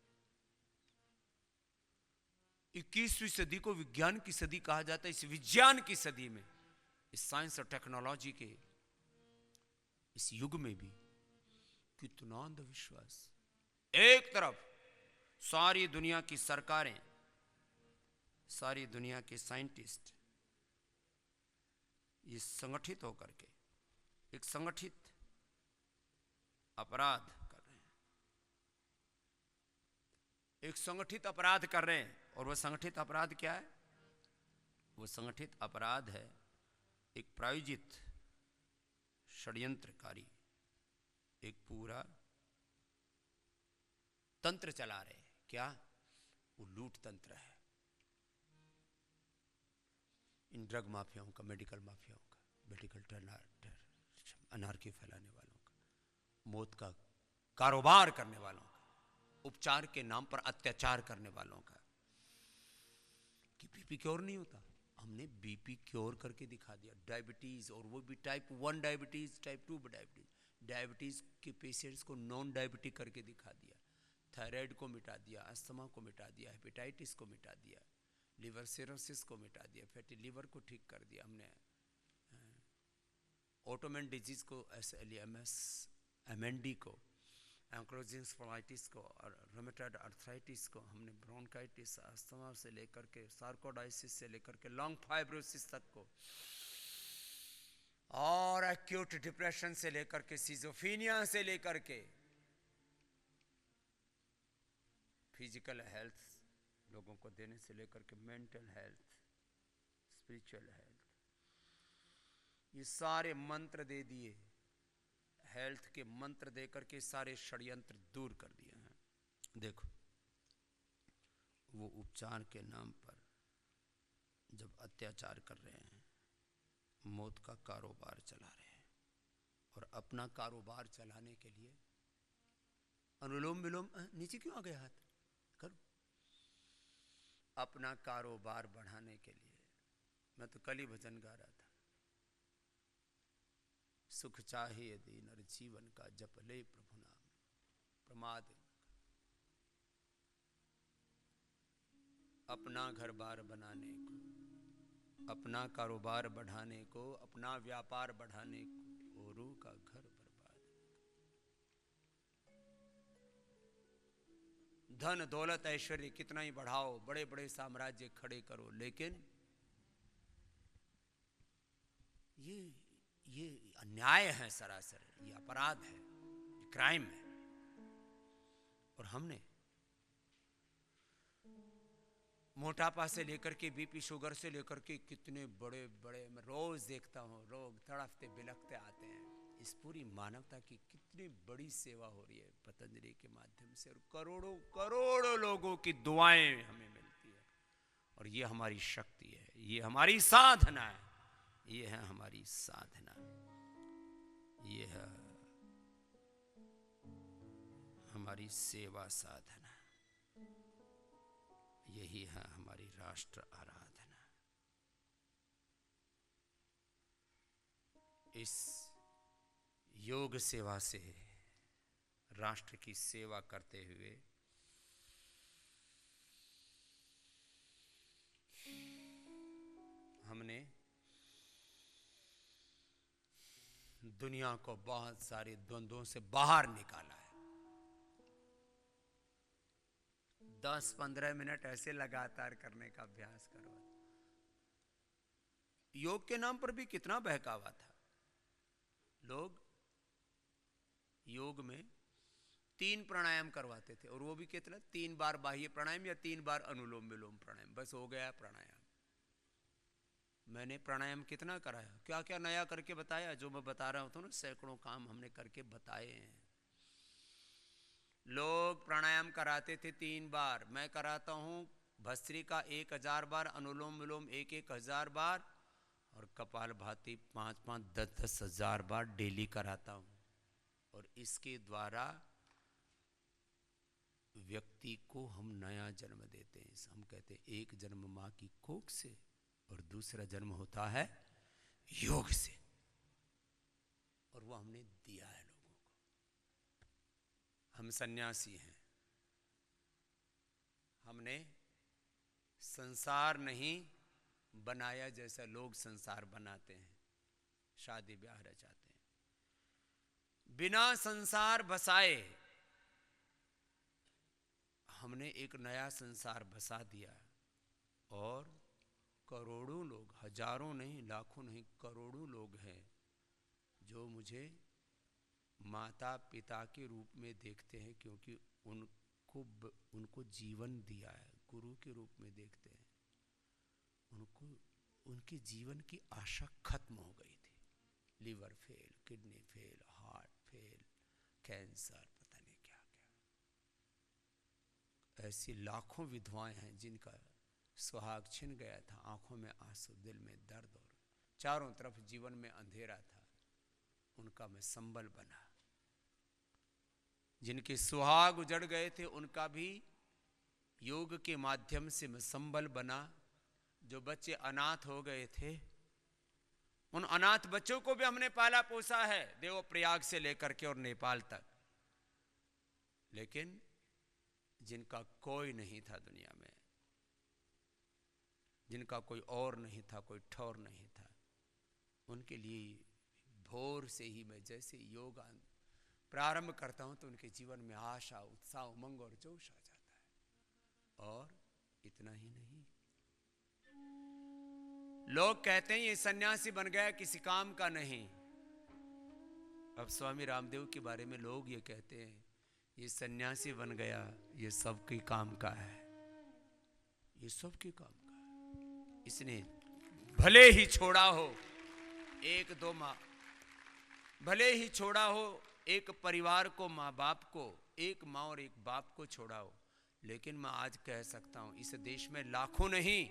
21वीं सदी को विज्ञान की सदी कहा जाता है। इस विज्ञान की सदी में, इस साइंस और टेक्नोलॉजी के इस युग में भी कितना अंधविश्वास। एक तरफ सारी दुनिया की सरकारें, सारी दुनिया के साइंटिस्ट ये संगठित होकर के एक संगठित अपराध कर रहे हैं, एक संगठित अपराध कर रहे हैं। और वह संगठित अपराध क्या है? वो संगठित अपराध है एक प्रायोजित षड्यंत्रकारी एक पूरा तंत्र चला रहे हैं। क्या? वो लूट तंत्र है इन ड्रग माफियाओं का, मेडिकल माफियाओं का, मेडिकल अनार्की फैलाने वालों का, मौत का कारोबार करने वालों का, उपचार के नाम पर अत्याचार करने वालों का। कि बीपी क्योर नहीं होता, हमने बीपी क्योर करके दिखा दिया। डायबिटीज, और वो भी type 1 diabetes, type 2 diabetes, diabetes के पेशेंट्स को नॉन डायबिटिक करके दिखा दिया। थायराइड को मिटा दिया, अस्थमा को मिटा दिया, हेपेटाइटिस को मिटा दिया, लिवर सिरोसिस को मिटा दिया, फैटी लिवर को ठीक कर दिया हमने, ऑटोमेन डिजीज को, एसएलएमएस, एमएनडी को, एंक्लोजिंग स्पोलाइटिस को, और रोमेटॉइड आर्थराइटिस को हमने, ब्रोंकाइटिस, अस्थमा से लेकर के सार्कोडाइसिस से लेकर के लंग फाइब्रोसिस तक को, और एक्यूट डिप्रेशन से लेकर के सिजोफीनिया से लेकर के फिजिकल हेल्थ लोगों को देने से लेकर के मेंटल हेल्थ, स्पिरिचुअल हेल्थ, ये सारे मंत्र दे दिए। हेल्थ के मंत्र देकर के सारे षड्यंत्र दूर कर दिए हैं। देखो, वो उपचार के नाम पर जब अत्याचार कर रहे हैं, मौत का कारोबार चला रहे हैं, और अपना कारोबार चलाने के लिए अनुलोम विलोम, नीचे क्यों आ गया हाथ, करो, अपना कारोबार बढ़ाने के लिए। मैं तो कल ही भजन गा रहा था, सुख चाहे यदि नर जीवन का जप ले प्रभु नाम, प्रमाद। अपना घर बार बनाने को, अपना कारोबार बढ़ाने को, अपना व्यापार बढ़ाने को, औरों का घर बर्बाद। धन दौलत ऐश्वर्य कितना ही बढ़ाओ, बड़े बड़े साम्राज्य खड़े करो, लेकिन ये अन्याय है सरासर, ये अपराध है, ये क्राइम है। और हमने मोटापा से लेकर के बीपी शुगर से लेकर के कितने बड़े बड़े, मैं रोज देखता हूँ रोग तड़पते बिलखते आते हैं। इस पूरी मानवता की कितनी बड़ी सेवा हो रही है पतंजलि के माध्यम से, और करोड़ों करोड़ों लोगों की दुआएं हमें मिलती है। और ये हमारी शक्ति है, ये हमारी साधना है, ये है हमारी साधना, ये है हमारी सेवा साधना, यही है हमारी राष्ट्र आराधना। इस योग सेवा से, राष्ट्र की सेवा करते हुए हमने दुनिया को बहुत सारे द्वंद्वों से बाहर निकाला है। 10-15 मिनट ऐसे लगातार करने का अभ्यास करो। योग के नाम पर भी कितना बहकावा था। लोग योग में 3 प्राणायाम करवाते थे, और वो भी कितना, 3 बार बाह्य प्राणायाम या 3 बार अनुलोम विलोम प्राणायाम, बस हो गया प्राणायाम। मैंने प्राणायाम कितना कराया, क्या क्या नया करके बताया, जो मैं बता रहा हूं ना, सैकड़ों काम हमने करके बताए हैं। लोग प्राणायाम कराते थे 3 बार, मैं कराता हूं भस्त्रिका 1000 बार, अनुलोम विलोम 1000 बार, और कपालभाति 5-5, 10-10 हजार बार डेली कराता हूं। और इसके द्वारा व्यक्ति को हम नया जन्म देते हैं। हम कहते हैं एक जन्म माँ की कोख से, और दूसरा जन्म होता है योग से, और वो हमने दिया है लोगों को। हम सन्यासी हैं, हमने संसार नहीं बनाया जैसा लोग संसार बनाते हैं, शादी ब्याह रचाते हैं। बिना संसार बसाए हमने एक नया संसार बसा दिया और करोड़ों लोग, हजारों नहीं, लाखों नहीं, करोड़ों लोग हैं जो मुझे माता पिता के रूप में देखते हैं, क्योंकि उनको जीवन दिया है। गुरु के रूप में देखते हैं उनको। उनके जीवन की आशा खत्म हो गई थी। Liver fail, kidney fail, heart fail, cancer, पता नहीं क्या क्या। ऐसी लाखों विधवाएं हैं जिनका सुहाग छिन गया था, आंखों में आंसू, दिल में दर्द और चारों तरफ जीवन में अंधेरा था। उनका मैं संबल बना। जिनके सुहाग उजड़ गए थे उनका भी योग के माध्यम से मैं संबल बना। जो बच्चे अनाथ हो गए थे उन अनाथ बच्चों को भी हमने पाला पोसा है, देवप्रयाग से लेकर के और नेपाल तक। लेकिन जिनका कोई नहीं था दुनिया में, जिनका कोई और नहीं था, कोई ठौर नहीं था, उनके लिए भोर से ही मैं जैसे योग प्रारंभ करता हूं तो उनके जीवन में आशा, उत्साह, उमंग और जोश आ जाता है। और इतना ही नहीं, लोग कहते हैं ये सन्यासी बन गया, किसी काम का नहीं। अब स्वामी रामदेव के बारे में लोग ये कहते हैं ये सन्यासी बन गया, ये सबके काम का है, ये सबके काम का है। इसने भले ही छोड़ा हो एक दो माँ, भले ही छोड़ा हो एक परिवार को, माँ बाप को, एक माँ और एक बाप को छोड़ा हो, लेकिन मैं आज कह सकता हूं इस देश में लाखों नहीं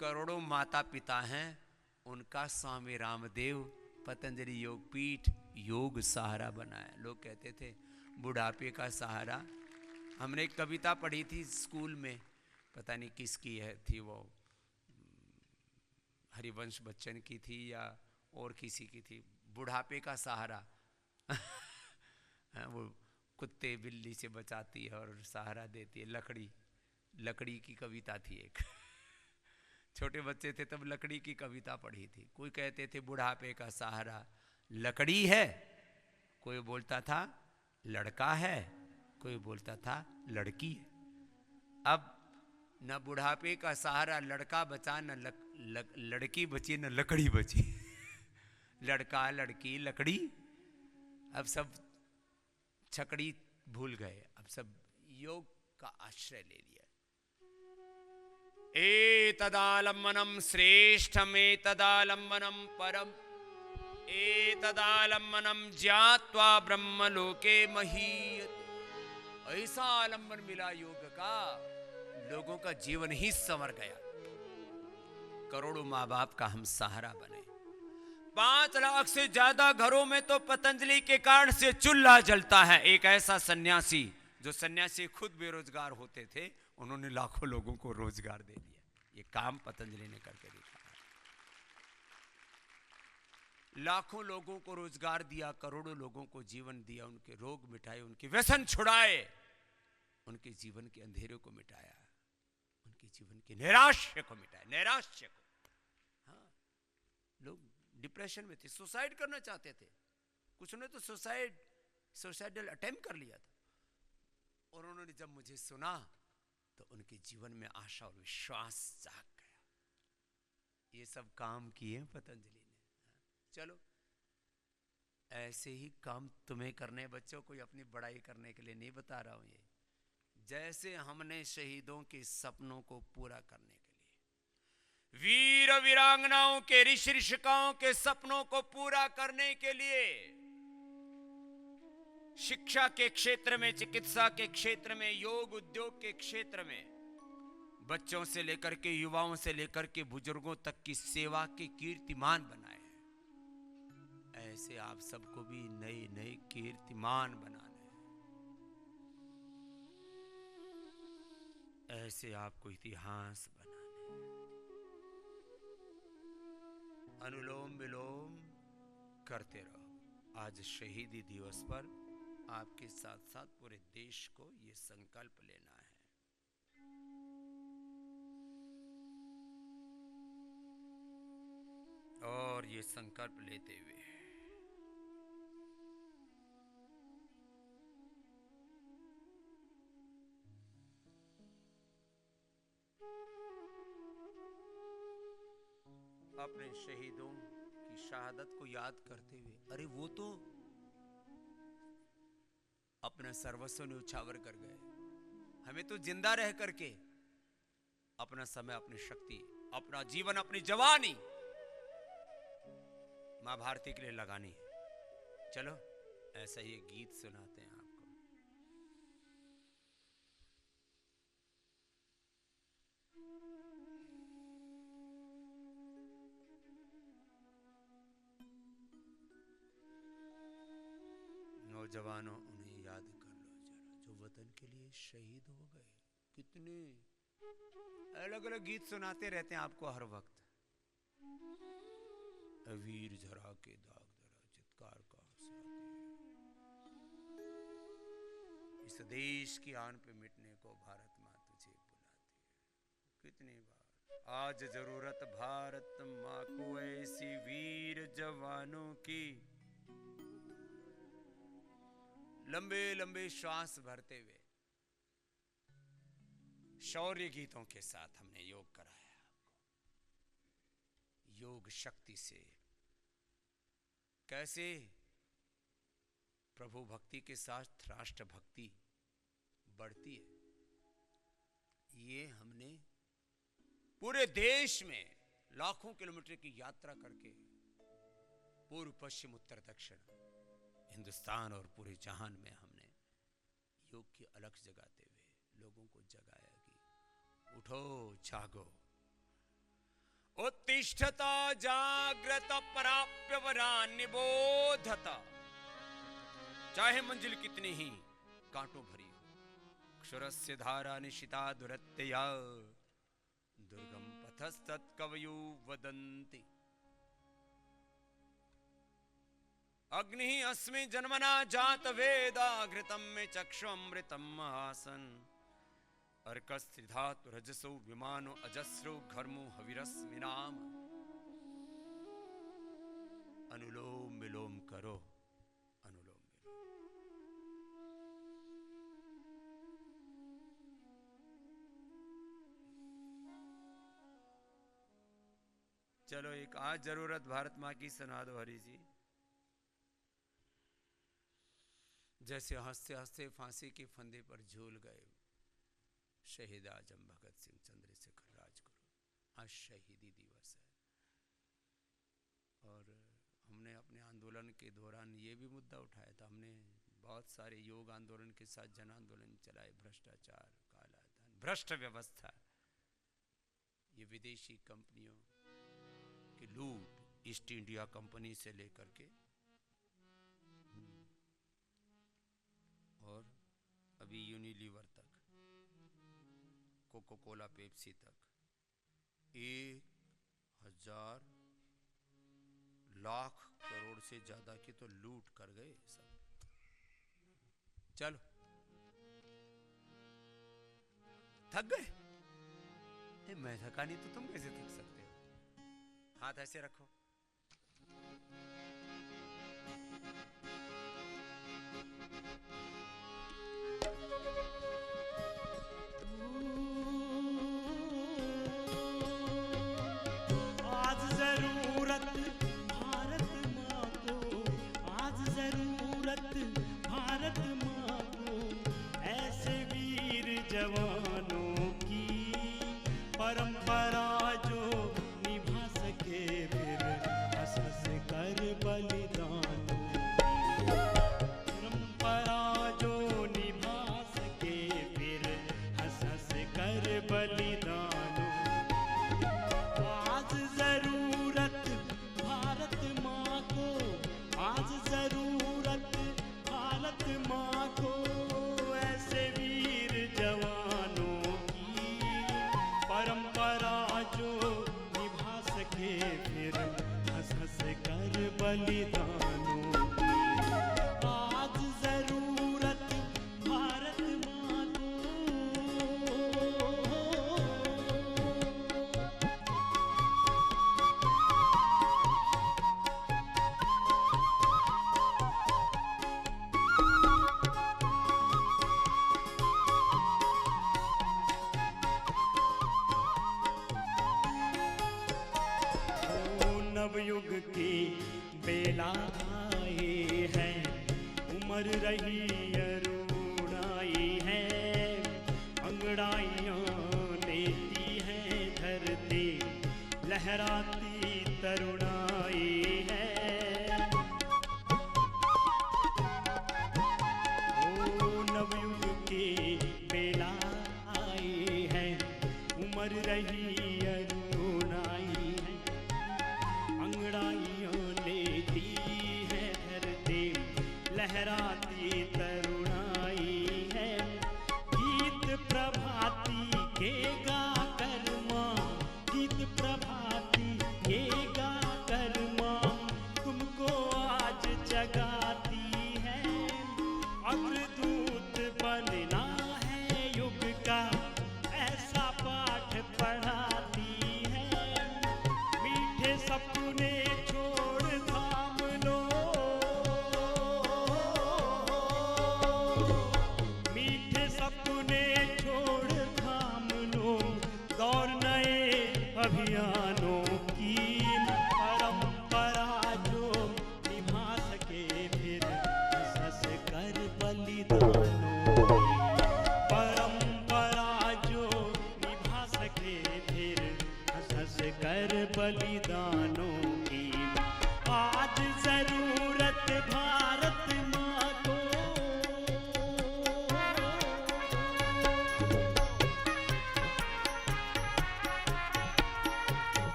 करोड़ों माता पिता हैं, उनका स्वामी रामदेव पतंजलि योगपीठ योग सहारा बनाया। लोग कहते थे बुढ़ापे का सहारा। हमने एक कविता पढ़ी थी स्कूल में, पता नहीं किसकी है थी वो, हरिवंश बच्चन की थी या और किसी की थी, बुढ़ापे का सहारा। वो कुत्ते बिल्ली से बचाती है और सहारा देती है, लकड़ी, लकड़ी की कविता थी एक। छोटे बच्चे थे तब लकड़ी की कविता पढ़ी थी। कोई कहते थे बुढ़ापे का सहारा लकड़ी है, कोई बोलता था लड़का है, कोई बोलता था लड़की है। अब न बुढ़ापे का सहारा लड़का बचा, न लड़की बची, न लकड़ी बची। लड़का लड़की लकड़ी, अब सब छकड़ी भूल गए, अब सब योग का आश्रय ले लिया। एतदालम्बनम श्रेष्ठम एतदालम्बनम परम एतदालम्बनम ज्ञात्वा ब्रह्मलोके महीयते। ऐसा आलम्बन मिला योग का, लोगों का जीवन ही संवर गया। करोड़ों माँ बाप का हम सहारा बने। 5 लाख से ज्यादा घरों में तो पतंजलि के कारण से चूल्हा जलता है। एक ऐसा सन्यासी, जो सन्यासी खुद बेरोजगार होते थे, उन्होंने लाखों लोगों को रोजगार दे दिया। ये काम पतंजलि ने करके दिखाया। लाखों लोगों को रोजगार दिया, करोड़ों लोगों को जीवन दिया, उनके रोग मिटाए, उनके व्यसन छुड़ाए, उनके जीवन के अंधेरे को मिटाया, उनके जीवन के नैराश्य को मिटाया, नैराश्य को। हाँ, लोग डिप्रेशन में थे, सुसाइड करना चाहते थे, कुछ ने तो सुसाइडल अटेम्प्ट कर लिया था। और उन्होंने जब मुझे सुना तो उनके जीवन में आशा और विश्वास जाग गया। ये सब काम किए पतंजलि ने। चलो ऐसे ही काम तुम्हें करने, बच्चों को अपनी बड़ाई करने के लिए नहीं बता रहा हूं। ये जैसे हमने शहीदों के सपनों को पूरा करने के लिए, वीर वीरांगनाओं के, ऋषि ऋषिकाओं के सपनों को पूरा करने के लिए, शिक्षा के क्षेत्र में, चिकित्सा के क्षेत्र में, योग उद्योग के क्षेत्र में, बच्चों से लेकर के युवाओं से लेकर के बुजुर्गों तक की सेवा के कीर्तिमान बनाए हैं। ऐसे आप सबको भी नए नए कीर्तिमान बनाने हैं। ऐसे आपको इतिहास बनाने हैं। अनुलोम विलोम करते रहो। आज शहीदी दिवस पर आपके साथ साथ पूरे देश को ये संकल्प लेना है। और ये संकल्प लेते हुए अपने शहीदों की शहादत को याद करते हुए, अरे वो तो अपना सर्वस्व न्यौछावर कर गए, हमें तो जिंदा रह करके अपना समय, अपनी शक्ति, अपना जीवन, अपनी जवानी मां भारती के लिए लगानी है। चलो ऐसा ही गीत सुनाते हैं आपको। नौजवानों, उन्हें याद कर लो जरा जो वतन के लिए शहीद हो गए। कितने अलग अलग गीत सुनाते रहते हैं आपको हर वक्त। वीर झरा के दाग धरा चित्कार कहां से आती है, इस देश की आन पे मिटने को भारत माँ तुझे बुलाती है। कितनी बार आज जरूरत भारत माँ को ऐसी वीर जवानों की। लंबे लंबे श्वास भरते हुए शौर्य गीतों के साथ हमने योग कराया आपको। योग शक्ति से कैसे प्रभु भक्ति के साथ राष्ट्र भक्ति बढ़ती है, ये हमने पूरे देश में लाखों किलोमीटर की यात्रा करके पूर्व पश्चिम उत्तर दक्षिण हिंदुस्तान और पूरे जहान में हमने योग की अलख जगाते हुए लोगों को जगाया कि उठो जागो। उत्तिष्ठता जाग्रत प्राप्य वरान निबोधता। चाहे मंजिल कितनी ही कांटों भरी हो, क्षरस्य धारा निशिता दुरत्यया दुर्गम पथस्तत् कवयो वदन्ति। अग्नि अस्मि जन्मना जात वेदा घृतम में चक्षुअमृतम आसन। अर्कस्त्रिधातु रजसो विमानो अजस्रो घर्मो हविरस्मि नाम। अनुलोम विलोम करो, अनुलोम विलोम। चलो एक आज जरूरत भारत माँ की सुना दो हरि जी। जैसे हंसते हंसते फांसी के फंदे पर झूल गए शहीद आजम भगत सिंह चंद्रशेखर राजगुरु। आज शहीदी दिवस है और हमने अपने आंदोलन के दौरान ये भी मुद्दा उठाया था। हमने बहुत सारे योग आंदोलन के साथ जन आंदोलन चलाए। भ्रष्टाचार, काला धन, भ्रष्ट व्यवस्था, ये विदेशी कंपनियों की लूट, ईस्ट इंडिया कंपनी से लेकर के और अभी यूनिलीवर तक, कोको कोला, पेप्सी तक 1,000 लाख करोड़ से ज्यादा की तो लूट कर गए सब। चलो थक गए? मैं थका नहीं तो तुम कैसे थक सकते हो? हाथ ऐसे रखो। जवानों की परंपरा जो निभा सके फिर हंस हंस कर बलिदानों की। परंपरा जो निभा सके फिर हंस हंस कर बलिदानों। आज जरूरत भारत माँ को, आज जरूरत भारत माँ को, ऐसे वीर जवानों की परंपरा जो निभा सके फिर हंस हंस कर बलिदानों की। आज जरूरत भारत माँ को। रही अरुणाई है, अंगड़ाइयाँ लेती है धरती, लहराती तरुणाई है। ओ नवयुग की बेला आई है, उमर रही अरुणाई है, अंगड़ाइयाँ लेती है धरती, लहराती तरुणाई है। गीत प्रभाती के गा कर माँ, गीत प्रभाती के गा कर माँ, तुमको आज जगाती है। अग्रदूत बनना है युग का, ऐसा पाठ पढ़ाती है। मीठे सपने छोड़ थाम लो, मीठे सपने छोड़ थाम लो, दौड़ नए अभियानों की। परंपरा जो निभा सके फिर हंस कर बलिदानों की, परंपरा जो निभा सके फिर हंस कर बलिदानों की। आज जरूरत भारत माँ को,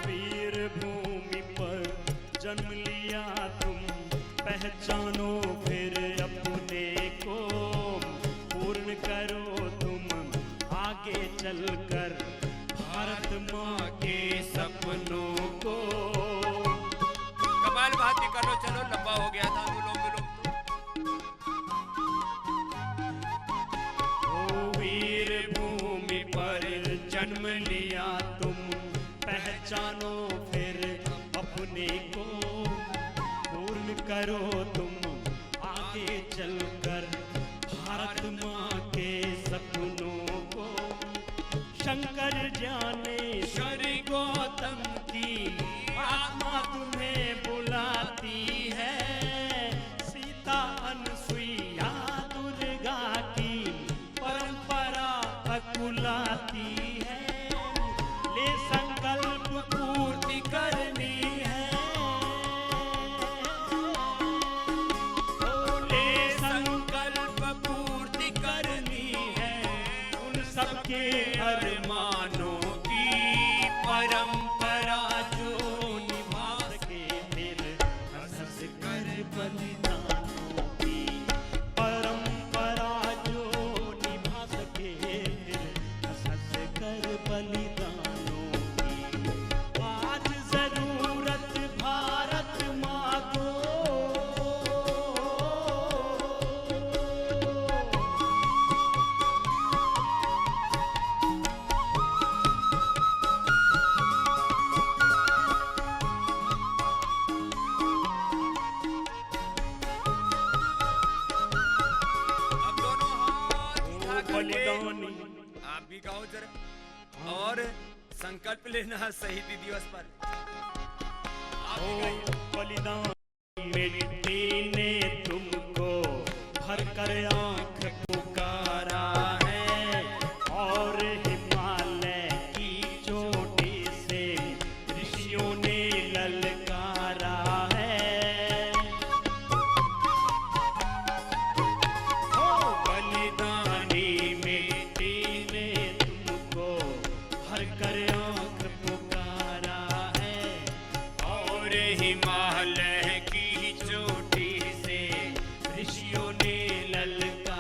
वीर भूमि पर जन्म लिया तुम, पहचानो फिर अपने को, पूर्ण करो तुम आगे चलकर भारत माँ के सपनों को। कमाल भाती कर लो, चलो लंबा हो गया था अनुलोम विलोम तो। ओ वीर भूमि पर जन्म लिया तुम, पहचानो फिर अपने को, पूर्ण करो तुम आगे चलकर भारत माँ के सपनों को। शंकर ज्ञानेश्वर गौतम की आत्मा तुम्हें बुलाती है, सीता अनसुईया दुर्गा की परंपरा अकुलाती है। ले संकल्प पूर्ति करनी है, ओ ले संकल्प पूर्ति करनी है, उन सबके अरमानों की। परंपरा जो निभा सके फिर हंस कर बलिदानों की, परंपरा जो निभा सके फिर हंस कर बलिदानों की। आज जरूरत भारत माँ को, अब दोनों हाथ उठा करके बलिदानी आप भी गाओ जरा, और संकल्प लेना शहीदी दिवस पर। आप भी गाइए। बलिदान मिट्टी ने तुमको भर कर आंख पुकारा है, और हिमालय की चोटी से ऋषियों ने ललकारा है। ओ बलिदानी मिट्टी ने तुमको भर कर आंख पुकारा है, और हिमालय की चोटी से ऋषियों ने ललकारा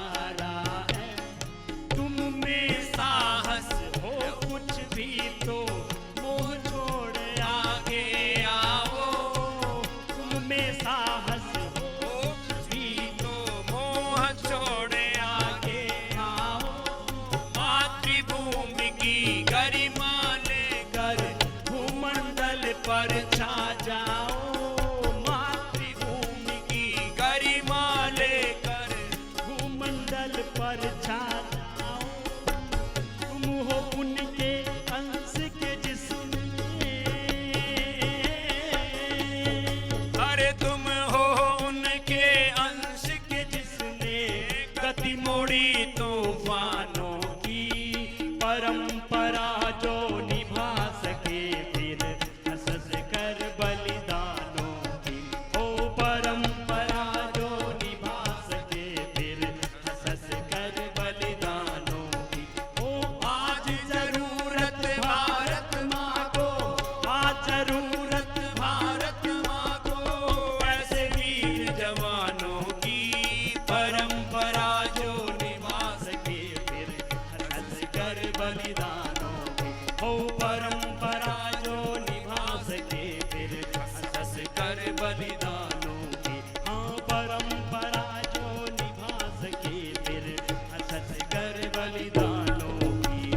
बलिदानों की हो परंपरा जो निभा सके फिर हंस कर बलिदानों की, हाँ परंपरा जो निभा सके फिर हंस कर बलिदानों की।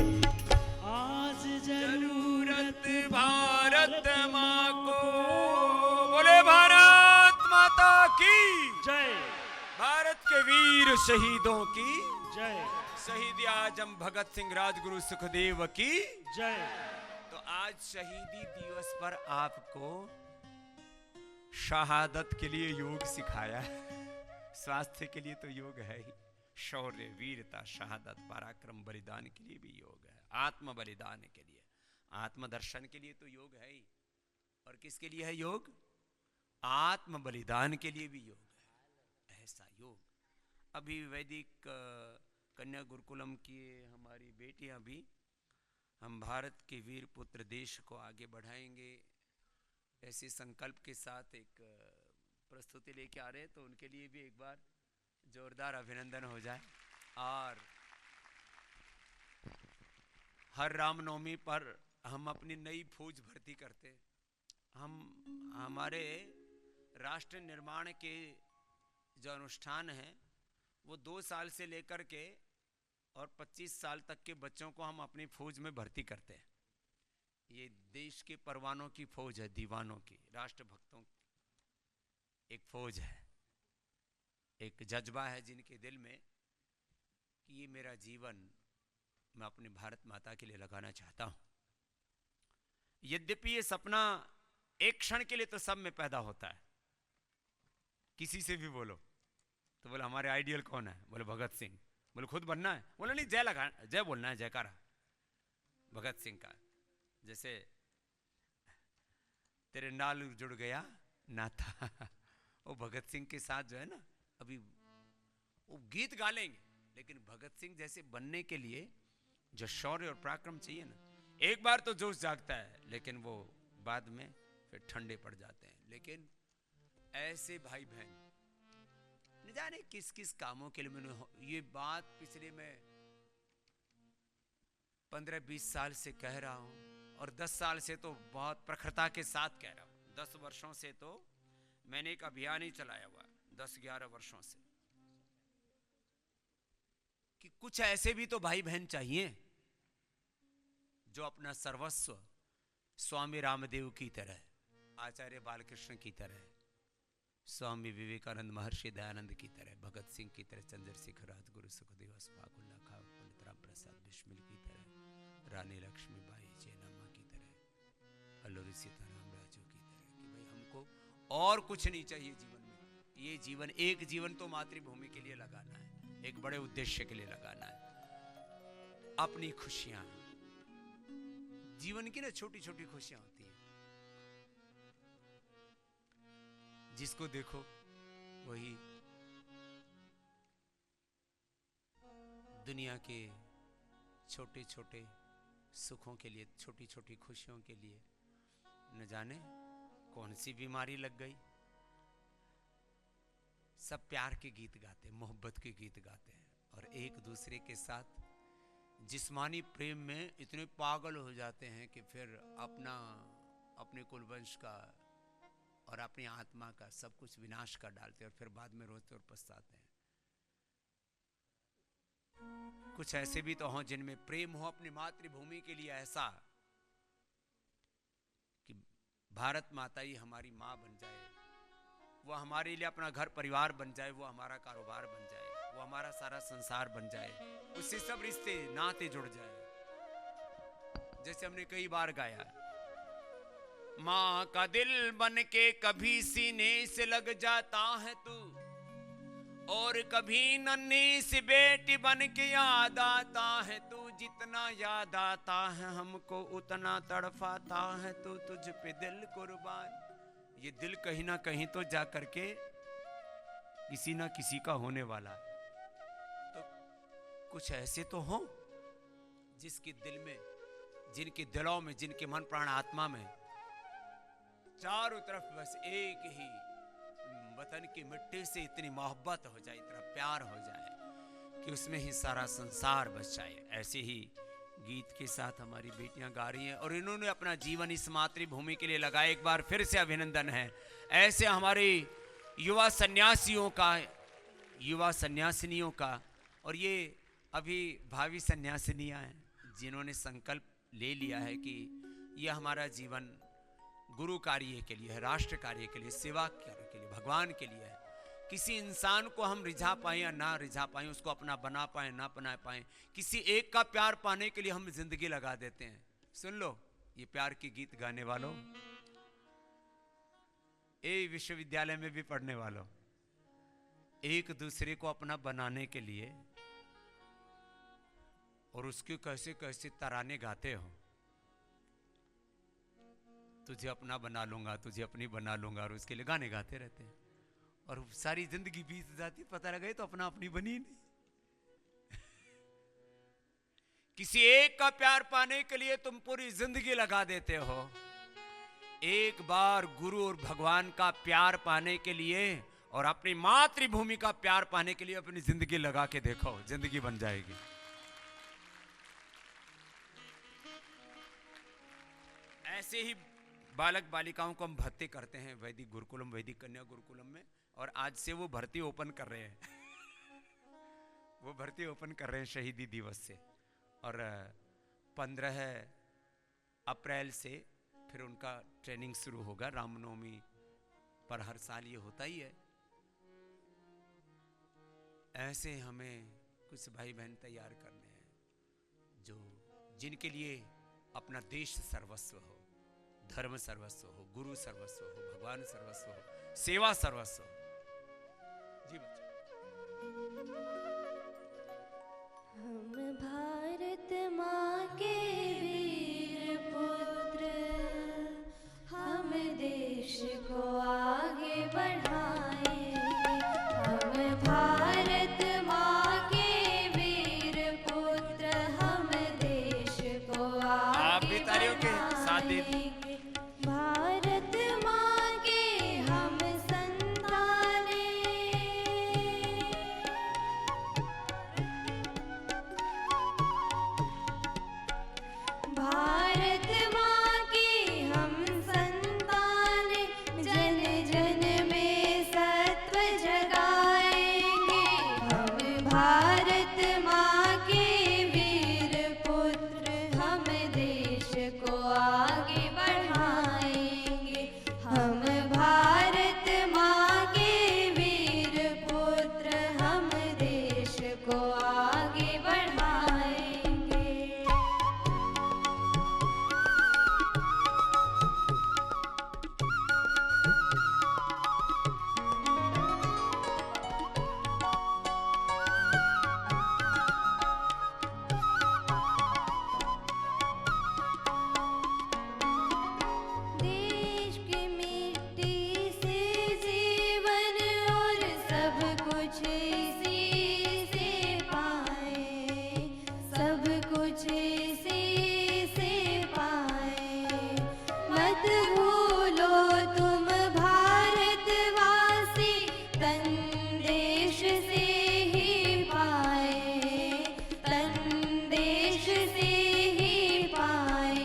आज जरूरत भारत माँ को, बोले भारत माता की जय, भारत के वीर शहीदों की जय, शहीद आजम भगत सिंह राजगुरु सुखदेव की जय। तो आज शहीदी दिवस पर आपको शहादत के लिए योग सिखाया है। स्वास्थ्य के लिए तो योग है ही, शौर्य वीरता शहादत पराक्रम बलिदान के लिए भी योग है, आत्म बलिदान के लिए, आत्मदर्शन के लिए तो योग है ही। और किसके लिए है योग? आत्म बलिदान के लिए भी योग है। ऐसा योग अभी वैदिक कन्या गुरुकुलम की हमारी बेटियां भी, हम भारत के वीर पुत्र देश को आगे बढ़ाएंगे ऐसे संकल्प के साथ एक प्रस्तुति लेके आ रहे हैं, तो उनके लिए भी एक बार जोरदार अभिनंदन हो जाए। और हर रामनवमी पर हम अपनी नई फौज भर्ती करते हैं। हम हमारे राष्ट्र निर्माण के जो अनुष्ठान है वो 2 साल से लेकर के और 25 साल तक के बच्चों को हम अपनी फौज में भर्ती करते हैं। ये देश के परवानों की फौज है, दीवानों की, राष्ट्रभक्तों की एक फौज है। एक जज्बा है जिनके दिल में कि ये मेरा जीवन मैं अपनी भारत माता के लिए लगाना चाहता हूं। यद्यपि ये सपना एक क्षण के लिए तो सब में पैदा होता है। किसी से भी बोलो तो बोले हमारे आइडियल कौन है, बोले भगत सिंह। बोले खुद बनना है, बोले नहीं जय लगा, जय बोलना है, जयकारा भगत सिंह का। जैसे तेरे नाल जुड़ गया नाता, वो भगत सिंह के साथ जो है ना, अभी वो गीत गा लेंगे, लेकिन भगत सिंह जैसे बनने के लिए जो शौर्य और पराक्रम चाहिए ना, एक बार तो जोश जागता है लेकिन वो बाद में फिर ठंडे पड़ जाते हैं। लेकिन ऐसे भाई बहन न जाने किस किस कामों के लिए मैंने ये बात पिछले में 15-20 साल से कह रहा हूं, और 10 साल से तो बहुत प्रखरता के साथ कह रहा हूं। 10 वर्षों से तो मैंने एक अभियान ही चलाया हुआ, 10-11 वर्षों से, कि कुछ ऐसे भी तो भाई बहन चाहिए जो अपना सर्वस्व स्वामी रामदेव की तरह, आचार्य बालकृष्ण की तरह, स्वामी विवेकानंद महर्षि दयानंद की तरह, भगत सिंह की तरह, चंद्रशेखर राजगुरु सुखदेव अशफाकुल्लाह खां, पंडित राम प्रसाद बिस्मिल की तरह, रानी लक्ष्मीबाई जयनामा की तरह, अल्लूरी सीताराम राजू की तरह, कि भाई हमको और कुछ नहीं चाहिए जीवन में। ये जीवन, एक जीवन तो मातृभूमि के लिए लगाना है, एक बड़े उद्देश्य के लिए लगाना है। अपनी खुशियां, जीवन की ना छोटी छोटी खुशियां होती हैं, जिसको देखो वही दुनिया के छोटे छोटे सुखों के लिए, छोटी छोटी खुशियों के लिए न जाने कौन सी बीमारी लग गई। सब प्यार के गीत गाते, मोहब्बत के गीत गाते हैं, और एक दूसरे के साथ जिस्मानी प्रेम में इतने पागल हो जाते हैं कि फिर अपने कुलवंश का और अपनी आत्मा का सब कुछ विनाश कर डालते हैं, और फिर बाद में रोते और पछताते हैं। कुछ ऐसे भी तो हों जिनमें प्रेम हो अपनी मातृभूमि के लिए ऐसा कि भारत माता ही हमारी माँ बन जाए, वो हमारे लिए अपना घर परिवार बन जाए, वो हमारा कारोबार बन जाए, वो हमारा सारा संसार बन जाए, उससे सब रिश्ते नाते जुड़ जाए। जैसे हमने कई बार गाया, माँ का दिल बन के कभी सीने से लग जाता है तू, और कभी नन्ही सी बेटी बन के याद आता है तू। जितना याद आता है हमको उतना तड़पाता है तू, तुझ पे दिल कुर्बान। ये दिल कहीं ना कहीं तो जा करके किसी ना किसी का होने वाला। तो कुछ ऐसे तो हों जिसके दिल में, जिनके दिलों में, जिनके मन प्राण आत्मा में चारों तरफ बस एक ही वतन की मिट्टी से इतनी मोहब्बत हो जाए, इतना प्यार हो जाए कि उसमें ही सारा संसार बस जाए। ऐसे ही गीत के साथ हमारी बेटियां गा रही हैं और इन्होंने अपना जीवन इस मातृभूमि के लिए लगाया। एक बार फिर से अभिनंदन है। ऐसे हमारे युवा सन्यासियों का, युवा सन्यासिनियों का, और ये अभी भावी सन्यासिनियां हैं जिन्होंने संकल्प ले लिया है कि यह हमारा जीवन गुरु कार्य के लिए है, राष्ट्र कार्य के लिए, सेवा कार्य के लिए, भगवान के लिए है। किसी इंसान को हम रिझा पाएं या ना रिझा पाएं, उसको अपना बना पाएं ना बना पाएं, किसी एक का प्यार पाने के लिए हम जिंदगी लगा देते हैं। सुन लो ये प्यार के गीत गाने वालों, ए विश्वविद्यालय में भी पढ़ने वालों, एक दूसरे को अपना बनाने के लिए और उसके कैसे कैसे तराने गाते हो। तुझे अपना बना लूंगा, तुझे अपनी बना लूंगा, और उसके लिए गाने गाते रहते हैं और सारी जिंदगी बीत जाती, पता लगे तो अपना अपनी बनी नहीं। किसी एक का प्यार पाने के लिए तुम पूरी जिंदगी लगा देते हो। एक बार गुरु और भगवान का प्यार पाने के लिए और अपनी मातृभूमि का प्यार पाने के लिए अपनी जिंदगी लगा के देखो, जिंदगी बन जाएगी। ऐसे ही बालक बालिकाओं को हम भर्ती करते हैं वैदिक गुरुकुलम, वैदिक कन्या गुरुकुलम में, और आज से वो भर्ती ओपन कर रहे हैं। वो भर्ती ओपन कर रहे हैं शहीदी दिवस से, और 15 अप्रैल से फिर उनका ट्रेनिंग शुरू होगा। रामनवमी पर हर साल ये होता ही है। ऐसे हमें कुछ भाई बहन तैयार करने हैं जो जिनके लिए अपना देश सर्वस्व हो, धर्म सर्वस्व हो, गुरु सर्वस्व हो, भगवान सर्वस्व हो, सेवा सर्वस्व हो। जी बच्चों, हम भारत माँ के वीर पुत्र, हम देश को आगे बढ़ाएं। हम भारत माँ के वीर पुत्र, हम देश को आप आगे भी तालियों के साथ दे बढ़ाएं। भारत माँ के हम संतानें, भारत माँ के हम संतानें, जन जन में सत्व जगाएंगे। हम भारत माँ के वीर पुत्र, हम देश को आगे बढ़ाएंगे। हम भारत माँ के वीर पुत्र, हम देश को आगे बढ़ाएंगे। देश की मिट्टी से जीवन और सब कुछ इसी से पाए, सब कुछ इसी से पाए। मत भूलो तुम भारतवासी, तन देश से ही पाए, तन देश से ही पाए।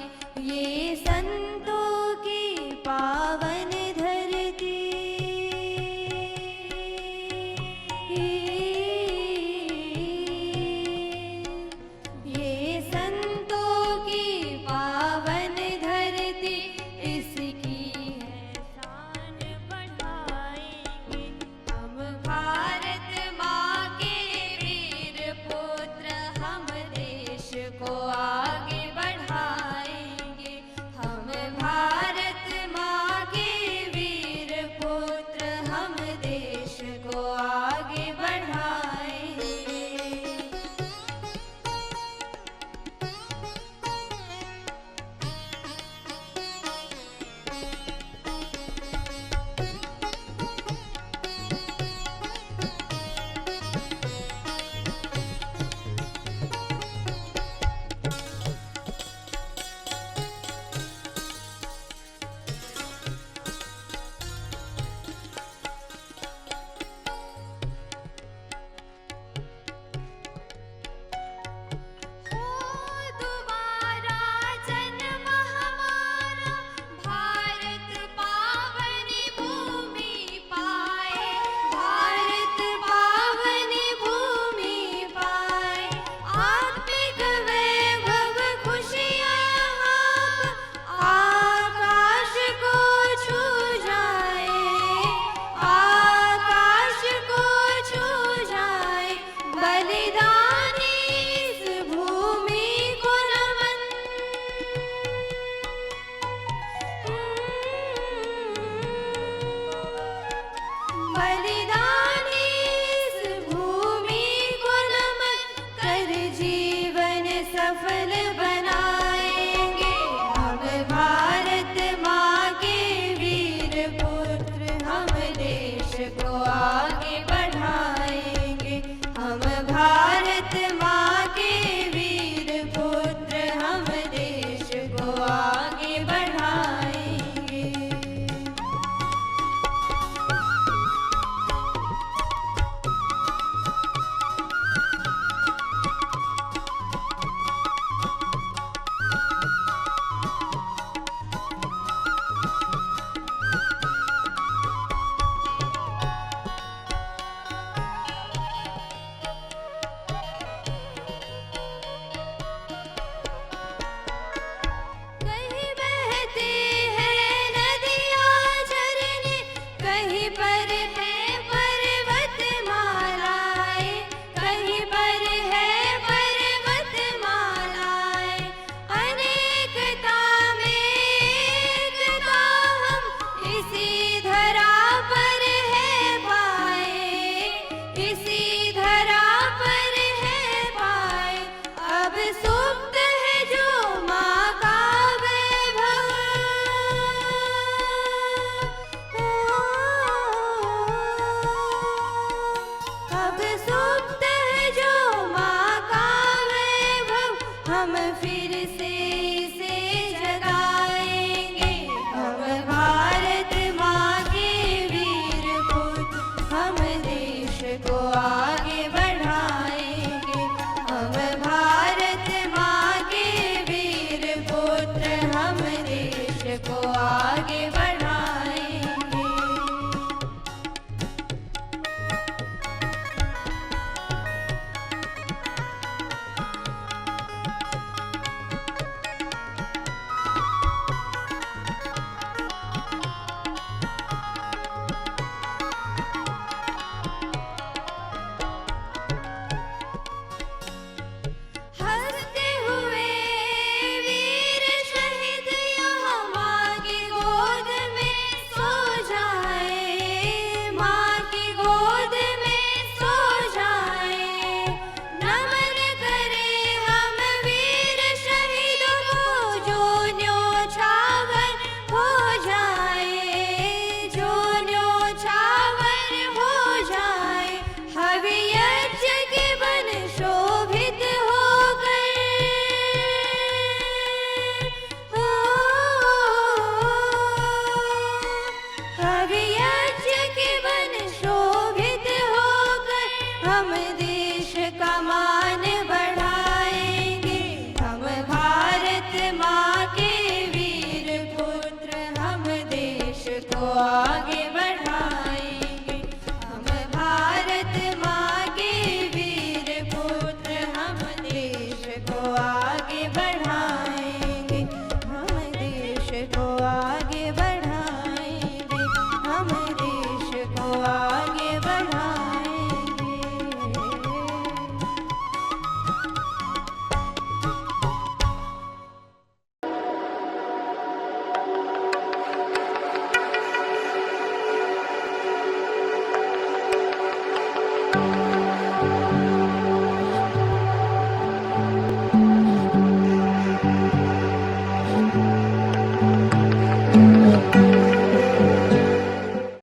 ये संतों की पावन धरती, ये संतों हम फिर से